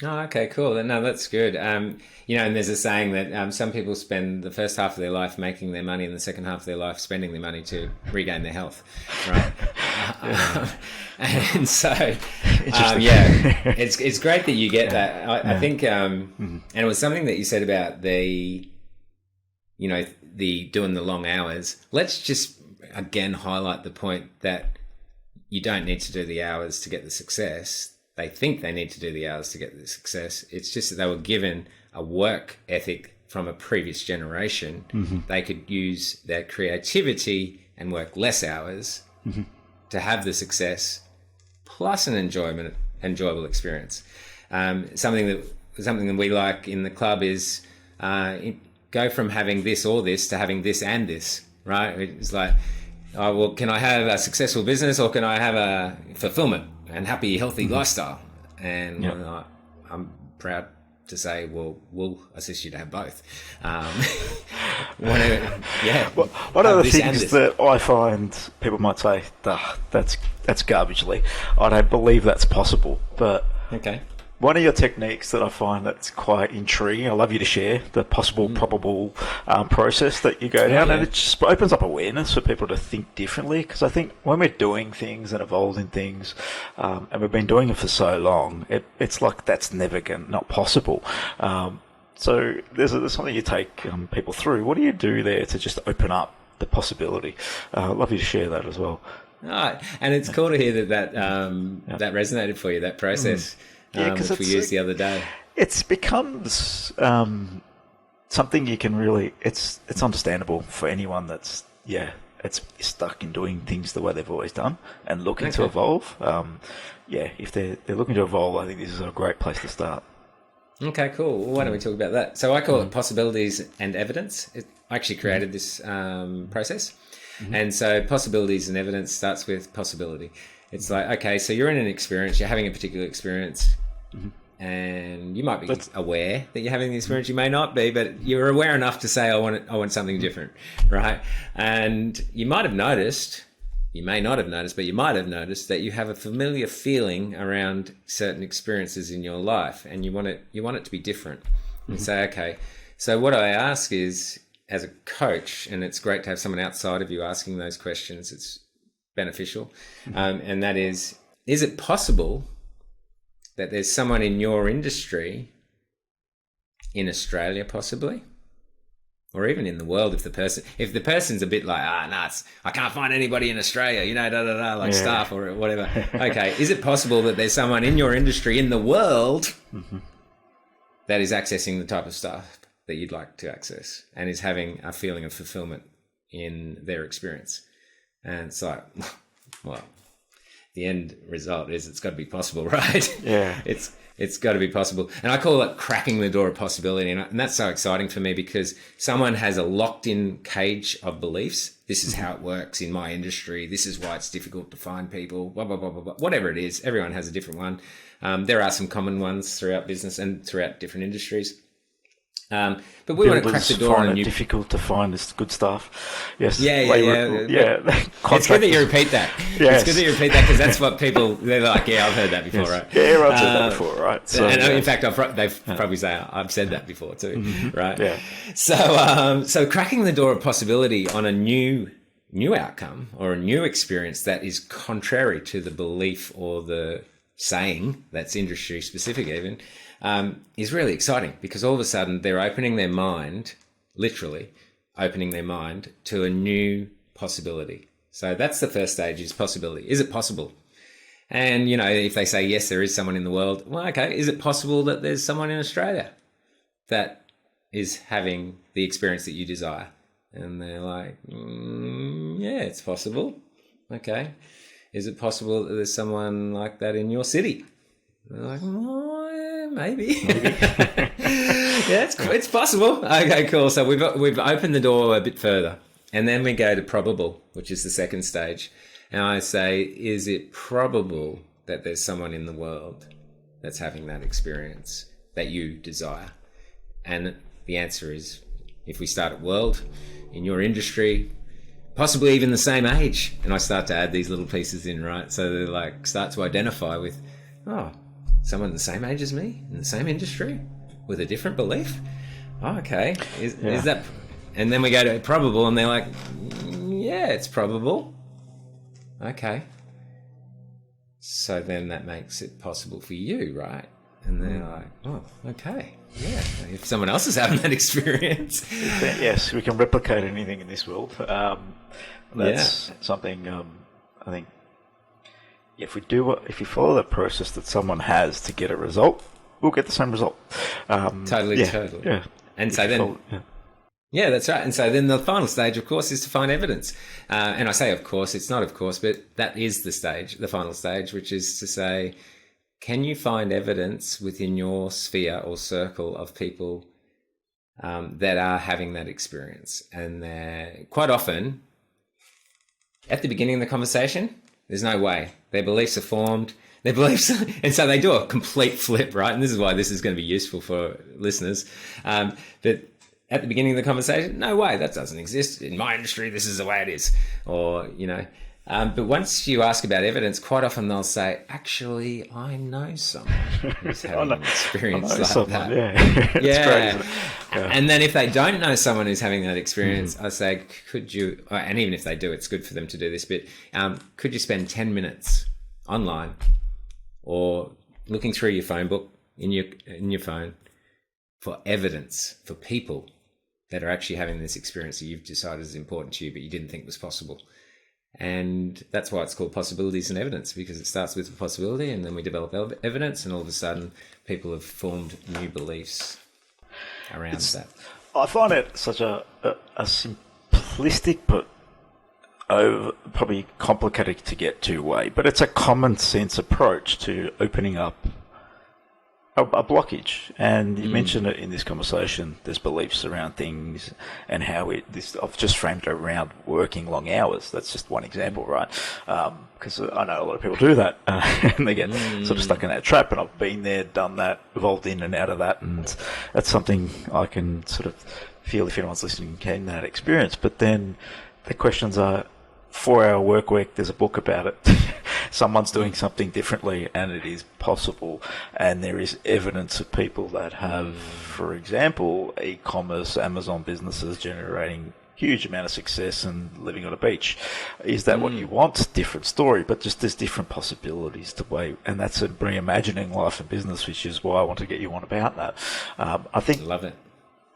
Speaker 2: Oh, okay, cool. No, that's good. And there's a saying that some people spend the first half of their life making their money and the second half of their life spending their money to regain their health, right? And so, it's great that you get that. I think, and it was something that you said about the doing the long hours. Let's just again highlight the point that you don't need to do the hours to get the success. They think they need to do the hours to get the success. It's just that they were given a work ethic from a previous generation. They could use their creativity and work less hours to have the success plus an enjoyable experience. Something that we like in the club is go from having this or this to having this and this, right? It's like, can I have a successful business or can I have a fulfillment and happy, healthy lifestyle? And I'm proud to say, we'll assist you to have both. One
Speaker 1: of the things that I find people might say, that's garbage, Lee. I don't believe that's possible. But
Speaker 2: okay.
Speaker 1: One of your techniques that I find that's quite intriguing, I love you to share, the possible, probable process that you go down, and it just opens up awareness for people to think differently, because I think when we're doing things and evolving things, and we've been doing it for so long, it's like that's never not possible. So there's something you take people through. What do you do there to just open up the possibility? I'd love you to share that as well.
Speaker 2: Right. And it's cool to hear that resonated for you, that process. Which we used the other day.
Speaker 1: It's becomes something you can really... It's understandable for anyone that's it's stuck in doing things the way they've always done and looking to evolve. If they're looking to evolve, I think this is a great place to start.
Speaker 2: Okay, cool. Well, why don't we talk about that? So I call it possibilities and evidence. I actually created this process. And so possibilities and evidence starts with possibility. It's like, okay, so you're in an experience, you're having a particular experience, and you might be aware that you're having the experience. You may not be, but you're aware enough to say, I want something different, right? And you might have noticed, you may not have noticed, but you might have noticed that you have a familiar feeling around certain experiences in your life, and you want it to be different. And say, okay, so what I ask is, as a coach, and it's great to have someone outside of you asking those questions, it's beneficial, and that is it possible that there's someone in your industry in Australia possibly, or even in the world, if the person's a bit like, I can't find anybody in Australia, staff or whatever. Okay, is it possible that there's someone in your industry in the world that is accessing the type of stuff that you'd like to access and is having a feeling of fulfillment in their experience? And it's like, well, the end result is it's got to be possible, right?
Speaker 1: Yeah.
Speaker 2: It's got to be possible. And I call it cracking the door of possibility. And that's so exciting for me because someone has a locked-in cage of beliefs. This is how it works in my industry. This is why it's difficult to find people, blah, blah, blah, blah, blah. Whatever it is, everyone has a different one. There are some common ones throughout business and throughout different industries. But we want to crack the door on
Speaker 1: it difficult to find this good stuff. Yes.
Speaker 2: Yeah. It's good that you repeat that.
Speaker 1: Yes.
Speaker 2: It's good that you repeat that because that's what they're like, I've heard that before, right?
Speaker 1: Yeah, everyone's heard that before, right? So,
Speaker 2: and in fact, they've probably say I've said that before too, right?
Speaker 1: Yeah.
Speaker 2: So cracking the door of possibility on a new outcome or a new experience that is contrary to the belief or the saying that's industry specific even, is really exciting because all of a sudden they're opening their mind, literally opening their mind to a new possibility. So that's the first stage, is possibility. Is it possible? And, if they say, yes, there is someone in the world, well, okay, is it possible that there's someone in Australia that is having the experience that you desire? And they're like, yeah, it's possible. Okay. Is it possible that there's someone like that in your city? And they're like, oh, yeah, maybe. Yeah, it's possible. Okay, cool. So we've opened the door a bit further. And then we go to probable, which is the second stage. And I say, is it probable that there's someone in the world that's having that experience that you desire? And the answer is, if we start at world, in your industry, possibly even the same age. And I start to add these little pieces in, right? So they like start to identify with, someone the same age as me in the same industry with a different belief. Oh, okay. Is that? And then we go to probable and they're like, yeah, it's probable. Okay. So then that makes it possible for you, right? And they're like, oh, okay. Yeah. If someone else is having that experience.
Speaker 1: Yes, we can replicate anything in this world. That's something I think, if you follow the process that someone has to get a result, we'll get the same result.
Speaker 2: Totally.
Speaker 1: Yeah.
Speaker 2: And so then... Yeah, that's right. And so then the final stage, of course, is to find evidence. And I say, of course, it's not of course, but that is the final stage, which is to say, can you find evidence within your sphere or circle of people that are having that experience? And quite often, at the beginning of the conversation, there's no way. Their beliefs are formed. And so they do a complete flip, right? And this is why this is going to be useful for listeners. But at the beginning of the conversation, no way, that doesn't exist. In my industry, this is the way it is. Or, but once you ask about evidence, quite often they'll say, actually, I know someone who's having an experience like that.
Speaker 1: Yeah.
Speaker 2: And then if they don't know someone who's having that experience, I say, could you, and even if they do, it's good for them to do this, but could you spend 10 minutes online or looking through your phone book in your phone for evidence for people that are actually having this experience that you've decided is important to you, but you didn't think was possible. And that's why it's called possibilities and evidence, because it starts with a possibility and then we develop evidence, and all of a sudden people have formed new beliefs around that.
Speaker 1: I find it such a simplistic but probably complicated to get to way, but it's a common sense approach to opening up a blockage, and you mentioned it in this conversation. There's beliefs around things, and how I've just framed it around working long hours. That's just one example, right? Because I know a lot of people do that, and they get sort of stuck in that trap. And I've been there, done that, evolved in and out of that, and that's something I can sort of feel if anyone's listening can that experience. But then the questions are 4-hour work week. There's a book about it. Someone's doing something differently, and it is possible. And there is evidence of people that have, for example, e-commerce, Amazon businesses generating huge amount of success and living on a beach. Is that what you want? Different story, but just there's different possibilities to way, and that's a reimagining life and business, which is why I want to get you on about that. I think
Speaker 2: love it.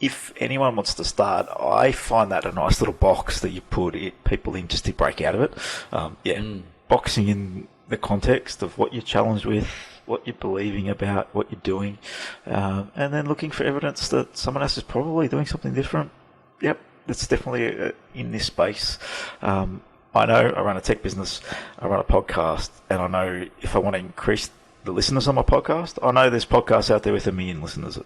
Speaker 1: If anyone wants to start, I find that a nice little box that you put people in just to break out of it. Boxing in the context of what you're challenged with, what you're believing about, what you're doing, and then looking for evidence that someone else is probably doing something different. Yep, it's definitely in this space. I know I run a tech business, I run a podcast, and I know if I want to increase the listeners on my podcast, I know there's podcasts out there with 1 million listeners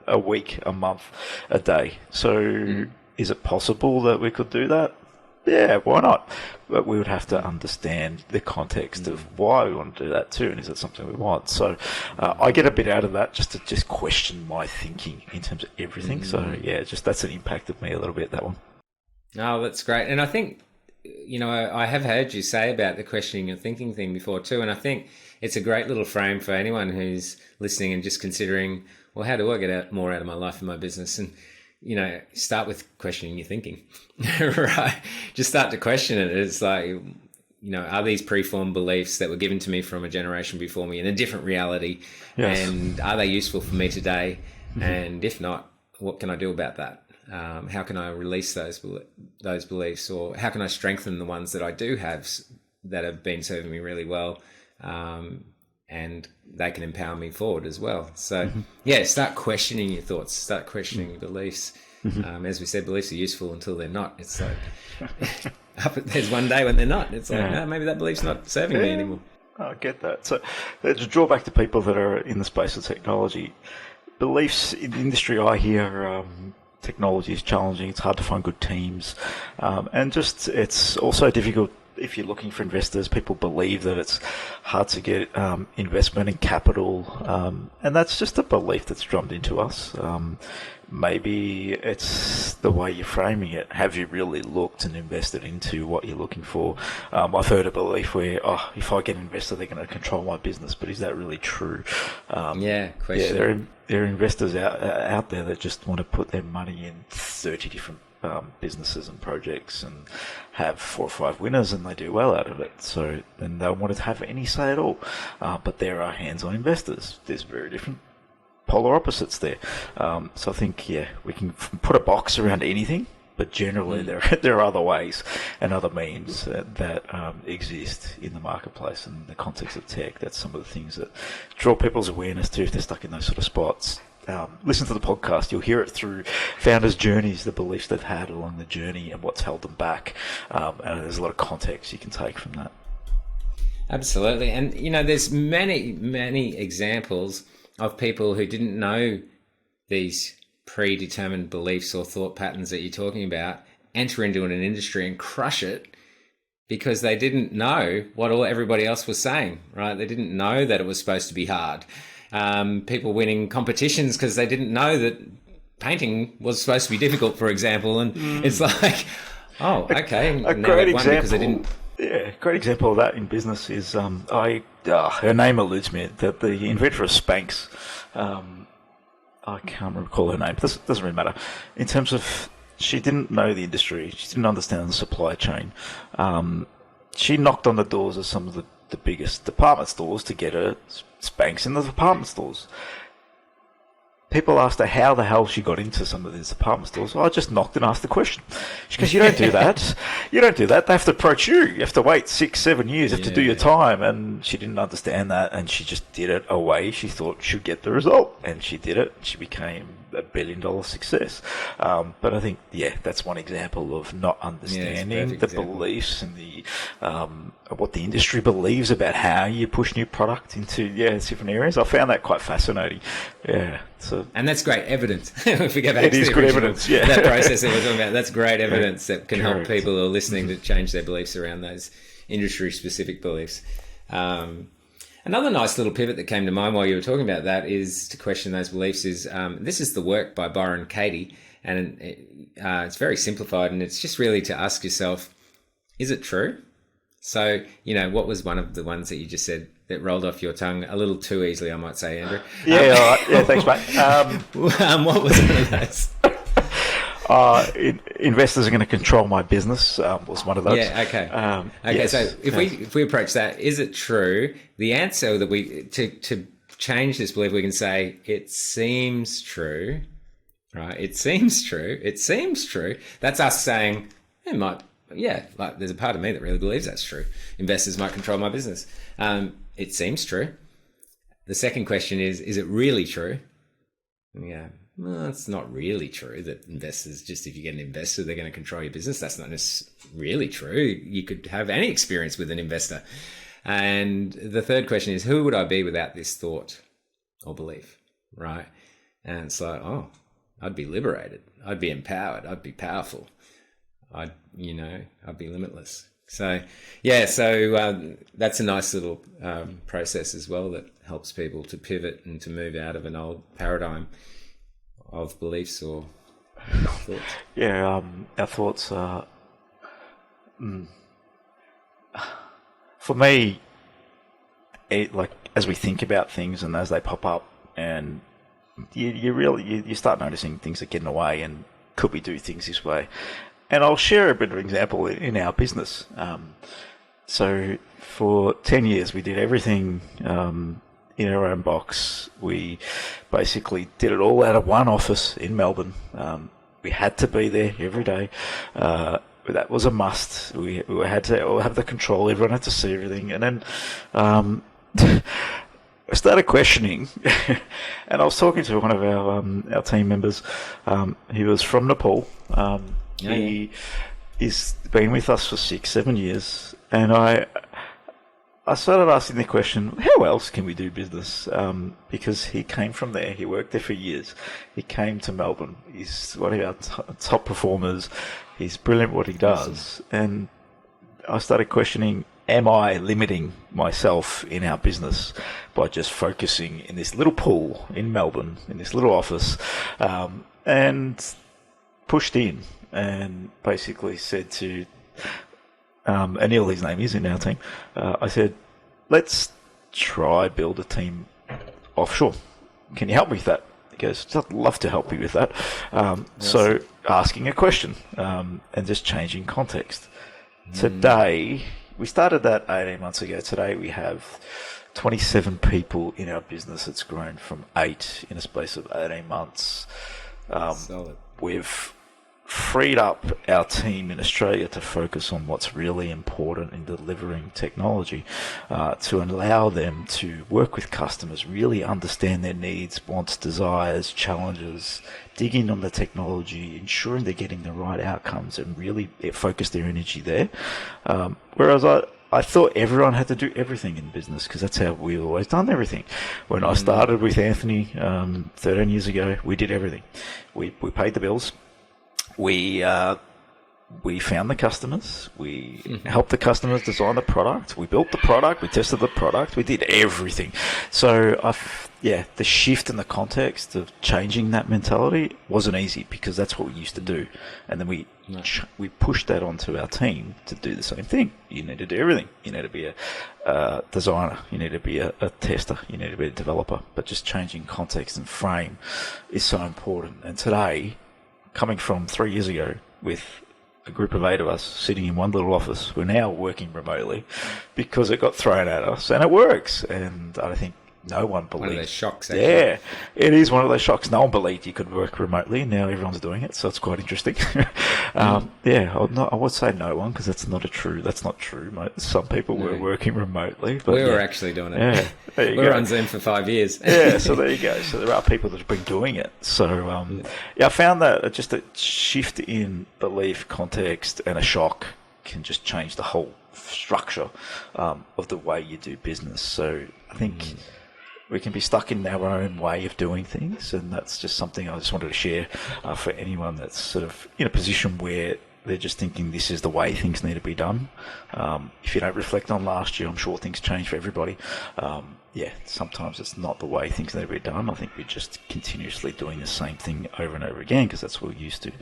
Speaker 1: a week, a month, a day. So is it possible that we could do that? Yeah, why not? But we would have to understand the context of why we want to do that too, and is it something we want? So I get a bit out of that just to question my thinking in terms of everything. So yeah, just that's impacted me a little bit, that one.
Speaker 2: Oh, that's great. And I think, I have heard you say about the questioning and thinking thing before too, and I think it's a great little frame for anyone who's listening and just considering, well, how do I get more out of my life and my business? And start with questioning your thinking, right? Just start to question it. It's like, are these preformed beliefs that were given to me from a generation before me in a different reality? Yes. And are they useful for me today? And if not, what can I do about that? How can I release those beliefs, or how can I strengthen the ones that I do have that have been serving me really well? And they can empower me forward as well. So, start questioning your thoughts, start questioning your beliefs. As we said, beliefs are useful until they're not. It's like, there's one day when they're not. It's like, no, maybe that belief's not serving me anymore.
Speaker 1: I get that. So, to draw back to people that are in the space of technology, beliefs in the industry, I hear technology is challenging, it's hard to find good teams, and just it's also difficult. If you're looking for investors, people believe that it's hard to get investment in capital, and that's just a belief that's drummed into us. Maybe it's the way you're framing it. Have you really looked and invested into what you're looking for? I've heard a belief where, if I get an investor, they're going to control my business, but is that really true?
Speaker 2: Question.
Speaker 1: Yeah, there are investors out there that just want to put their money in 30 different businesses and projects and have 4 or 5 winners, and they do well out of it. So then they don't want to have any say at all. But there are hands-on investors. There's very different polar opposites there. So I think, we can put a box around anything, but generally there are other ways and other means that exist in the marketplace and in the context of tech. That's some of the things that draw people's awareness to if they're stuck in those sort of spots. Listen to the podcast. You'll hear it through founders' journeys, the beliefs they've had along the journey and what's held them back. And there's a lot of context you can take from that.
Speaker 2: Absolutely. And, there's many, many examples of people who didn't know these predetermined beliefs or thought patterns that you're talking about, enter into an industry and crush it because they didn't know what everybody else was saying, right? They didn't know that it was supposed to be hard. People winning competitions because they didn't know that painting was supposed to be difficult, for example. And it's like, okay.
Speaker 1: A great example. Great example of that in business is her name eludes me. The inventor of Spanx. I can't recall her name. Doesn't really matter. In terms of, she didn't know the industry. She didn't understand the supply chain. She knocked on the doors of some of the biggest department stores to get her Spanx in the department stores. People asked her how the hell she got into some of these department stores. I just knocked and asked the question. She goes, you don't do that. You don't do that. They have to approach you. You have to wait 6-7 years. You have to do your time. And she didn't understand that. And she just did it a way she thought she'd get the result. And she did it. She became a $1 billion success. But I think, that's one example of not understanding the beliefs and the what the industry believes about how you push new product into different areas. I found that quite fascinating. Yeah,
Speaker 2: and that's great evidence. If we go back
Speaker 1: it
Speaker 2: to
Speaker 1: is
Speaker 2: the
Speaker 1: good
Speaker 2: original,
Speaker 1: evidence. Yeah,
Speaker 2: that process that we're talking about, that's great evidence that can help
Speaker 1: Correct.
Speaker 2: people who are listening to change their beliefs around those industry-specific beliefs. Another nice little pivot that came to mind while you were talking about that is to question those beliefs. Is this is the work by Byron Katie, and it's very simplified, and it's just really to ask yourself, is it true? So, what was one of the ones that you just said that rolled off your tongue a little too easily, I might say, Andrew?
Speaker 1: Yeah, all right. Yeah, thanks, mate.
Speaker 2: What was one of those?
Speaker 1: Investors are going to control my business was one of those.
Speaker 2: Yeah, okay. Yes. So if we approach that, is it true? The answer that to change this belief, we can say, it seems true, right? It seems true. It seems true. That's us saying, it might... Yeah, like there's a part of me that really believes that's true. Investors might control my business. It seems true. The second question is it really true? Yeah, well, it's not really true that investors, just if you get an investor, they're going to control your business. That's not really true. You could have any experience with an investor. And the third question is, who would I be without this thought or belief, right? And it's like, I'd be liberated. I'd be empowered. I'd be powerful. I'd be limitless. So, that's a nice little process as well that helps people to pivot and to move out of an old paradigm of beliefs or thoughts.
Speaker 1: Yeah, our thoughts are... for me, as we think about things and as they pop up, and you start noticing things are getting away, and could we do things this way? And I'll share a bit of an example in our business. So for 10 years, we did everything in our own box. We basically did it all out of one office in Melbourne. We had to be there every day. That was a must. We had to all have the control. Everyone had to see everything. And then I started questioning, and I was talking to one of our team members. He was from Nepal. He has been with us for 6-7 years, and I started asking the question, how else can we do business? Because he came from there, he worked there for years. He came to Melbourne. He's one of our top performers. He's brilliant at what he does. And I started questioning, am I limiting myself in our business by just focusing in this little pool in Melbourne, in this little office, and pushed in and basically said to Anil, his name is in our team, I said, let's try build a team offshore. Can you help me with that? He goes, I'd love to help you with that. So asking a question and just changing context. Today, we started that 18 months ago. Today we have 27 people in our business. It's grown from 8 in a space of 18 months.
Speaker 2: Solid.
Speaker 1: We've freed up our team in Australia to focus on what's really important in delivering technology, to allow them to work with customers, really understand their needs, wants, desires, challenges, dig in on the technology, ensuring they're getting the right outcomes, and really focus their energy there. Whereas I thought everyone had to do everything in business because that's how we've always done everything. When I started with Anthony 13 years ago, we did everything. We paid the bills. We found the customers. We helped the customers design the product. We built the product. We tested the product. We did everything. So, the shift in the context of changing that mentality wasn't easy because that's what we used to do. And then we pushed that onto our team to do the same thing. You need to do everything. You need to be a designer. You need to be a tester. You need to be a developer. But just changing context and frame is so important. And today, coming from 3 years ago with a group of 8 of us sitting in one little office, we're now working remotely because it got thrown at us and it works. And I think no one believed.
Speaker 2: One of those shocks, actually.
Speaker 1: Yeah, it is one of those shocks. No one believed you could work remotely. Now everyone's doing it, so it's quite interesting. I would say no one because that's not true, mate. Some people were working remotely. But
Speaker 2: we were actually doing it.
Speaker 1: Yeah,
Speaker 2: we were on Zoom for 5 years.
Speaker 1: Yeah, so there you go. So there are people that have been doing it. So I found that just a shift in belief, context, and a shock can just change the whole structure of the way you do business. So I think we can be stuck in our own way of doing things, and that's just something I just wanted to share for anyone that's sort of in a position where they're just thinking this is the way things need to be done. If you don't reflect on last year, I'm sure things change for everybody. Sometimes it's not the way things need to be done. I think we're just continuously doing the same thing over and over again because that's what we're used to.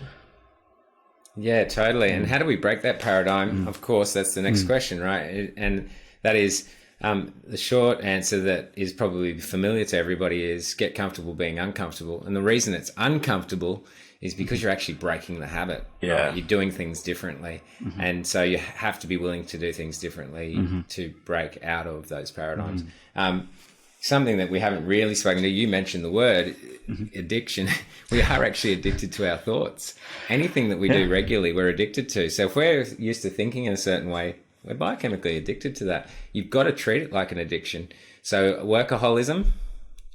Speaker 2: Yeah, totally. And how do we break that paradigm? Of course, that's the next question, right? And that is the short answer that is probably familiar to everybody is get comfortable being uncomfortable. And the reason it's uncomfortable is because you're actually breaking the habit.
Speaker 1: Yeah.
Speaker 2: Right? You're doing things differently. And so you have to be willing to do things differently to break out of those paradigms. Something that we haven't really spoken to, you mentioned the word addiction. We are actually addicted to our thoughts. Anything that we do regularly, we're addicted to. So if we're used to thinking in a certain way, we're biochemically addicted to that. You've got to treat it like an addiction. So workaholism,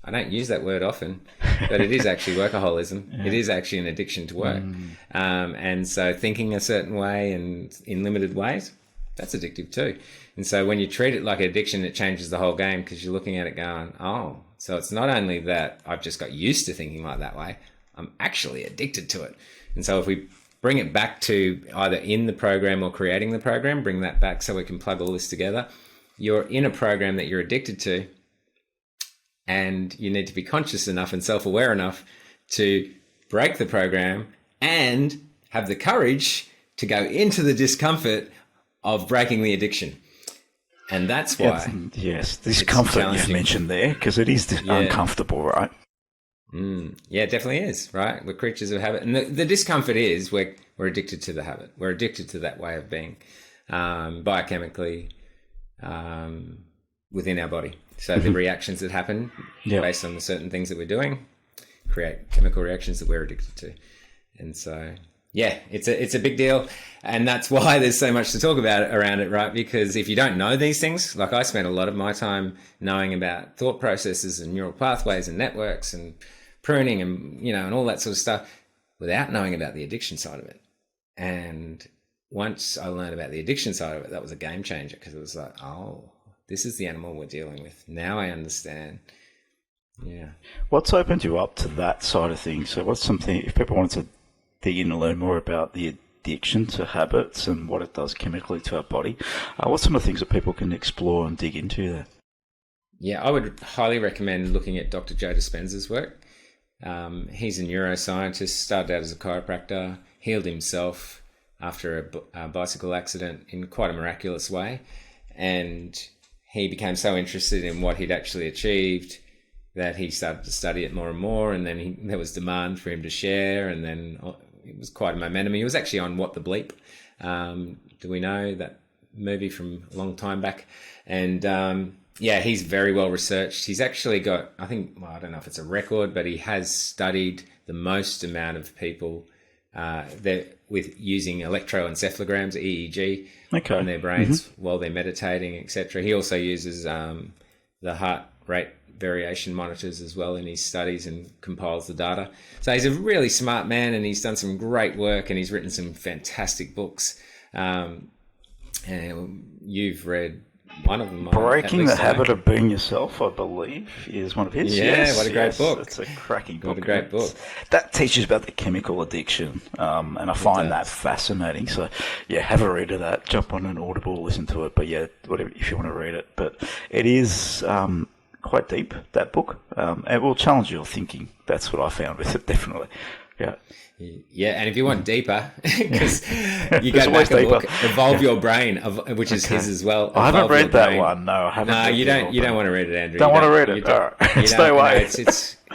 Speaker 2: I don't use that word often, but it is actually workaholism. It is actually an addiction to work. And so thinking a certain way and in limited ways, that's addictive too. And so when you treat it like addiction, it changes the whole game because you're looking at it going, oh, so it's not only that I've just got used to thinking like that way, I'm actually addicted to it. And so if we bring it back to either in the program or creating the program, bring that back so we can plug all this together. You're in a program that you're addicted to, and you need to be conscious enough and self-aware enough to break the program and have the courage to go into the discomfort of breaking the addiction. And that's why.
Speaker 1: Yes, this comfort you've mentioned there, because it is uncomfortable, right?
Speaker 2: Yeah, it definitely is, right? We're creatures of habit. And the discomfort is we're addicted to the habit. We're addicted to that way of being biochemically within our body. So the reactions that happen based on the certain things that we're doing create chemical reactions that we're addicted to. And so, yeah, it's a big deal. And that's why there's so much to talk about around it, right? Because if you don't know these things, like I spent a lot of my time knowing about thought processes and neural pathways and networks and pruning and, and all that sort of stuff without knowing about the addiction side of it. And once I learned about the addiction side of it, that was a game changer because it was like, oh, this is the animal we're dealing with. Now I understand. Yeah.
Speaker 1: What's opened you up to that side of things? So what's something, if people wanted to dig in and learn more about the addiction to habits and what it does chemically to our body, what's some of the things that people can explore and dig into there?
Speaker 2: Yeah, I would highly recommend looking at Dr. Joe Dispenza's work. He's a neuroscientist, started out as a chiropractor, healed himself after a bicycle accident in quite a miraculous way. And he became so interested in what he'd actually achieved that he started to study it more and more. And then there was demand for him to share. And then it was quite a momentum. He was actually on What the Bleep. Do we know that movie from a long time back? And he's very well researched. He's actually got, I don't know if it's a record, but he has studied the most amount of people with using electroencephalograms, EEG, in their brains while they're meditating, etc. He also uses the heart rate variation monitors as well in his studies and compiles the data. So he's a really smart man, and he's done some great work, and he's written some fantastic books. And you've read one of them.
Speaker 1: Breaking the Habit of Being Yourself, I believe, is one of his.
Speaker 2: Yeah, what a great book.
Speaker 1: It's a cracking book.
Speaker 2: What a great book.
Speaker 1: That teaches about the chemical addiction, and I find that fascinating. So, yeah, have a read of that. Jump on an Audible, listen to it. But, yeah, whatever, if you want to read it. But it is quite deep, that book. It will challenge your thinking. That's what I found with it, definitely. Yeah.
Speaker 2: Yeah, and if you want deeper, because you go back and look, Evolve Your Brain, which is his as well.
Speaker 1: I haven't read that one. No, I haven't.
Speaker 2: No, you don't. You don't want to read it, Andrew.
Speaker 1: Don't want to read it. All right. Stay away.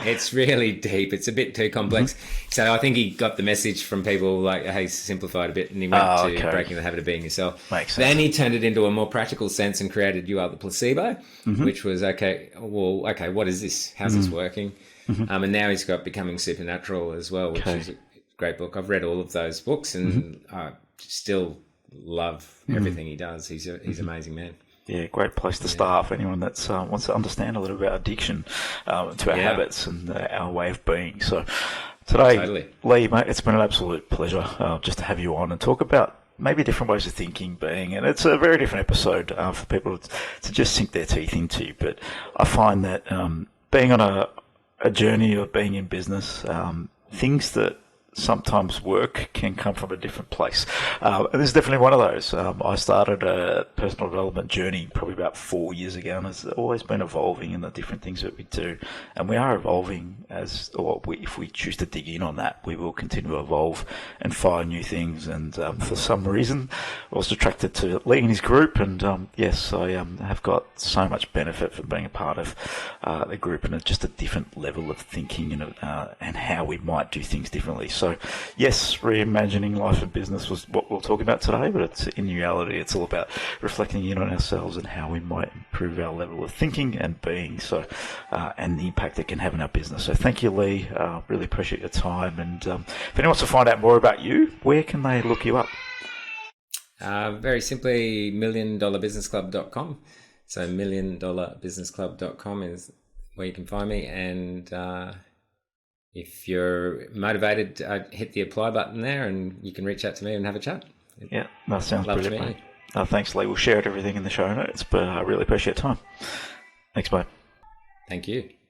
Speaker 2: It's really deep. It's a bit too complex. So I think he got the message from people like, hey, simplified a bit, and he went to Breaking the Habit of Being Yourself.
Speaker 1: Makes sense.
Speaker 2: Then he turned it into a more practical sense and created You Are the Placebo, which was what is this? How's this working? And now he's got Becoming Supernatural as well, which is a great book. I've read all of those books, and I still love everything he does. He's an amazing man.
Speaker 1: Yeah, great place to start for anyone that wants to understand a little bit about addiction to our habits and our way of being. So today, Leigh, mate, it's been an absolute pleasure just to have you on and talk about maybe different ways of thinking, being, and it's a very different episode for people to just sink their teeth into. But I find that being on a journey of being in business, things that sometimes work can come from a different place. And this is definitely one of those. I started a personal development journey probably about 4 years ago, and it's always been evolving in the different things that we do. And we are evolving if we choose to dig in on that, we will continue to evolve and find new things. And for some reason, I was attracted to Leigh and his group. And yes, I have got so much benefit from being a part of the group, and just a different level of thinking and how we might do things differently. So, yes, reimagining life and business was what we'll talk about today, but in reality, it's all about reflecting in on ourselves and how we might improve our level of thinking and being, and the impact it can have in our business. So thank you, Leigh. Really appreciate your time. And if anyone wants to find out more about you, where can they look you up?
Speaker 2: Very simply, milliondollarbusinessclub.com. So milliondollarbusinessclub.com is where you can find me. And if you're motivated, hit the apply button there and you can reach out to me and have a chat.
Speaker 1: Yeah, that sounds
Speaker 2: Love
Speaker 1: brilliant, mate. Thanks, Leigh. We'll share everything in the show notes, but I really appreciate your time. Thanks, mate.
Speaker 2: Thank you.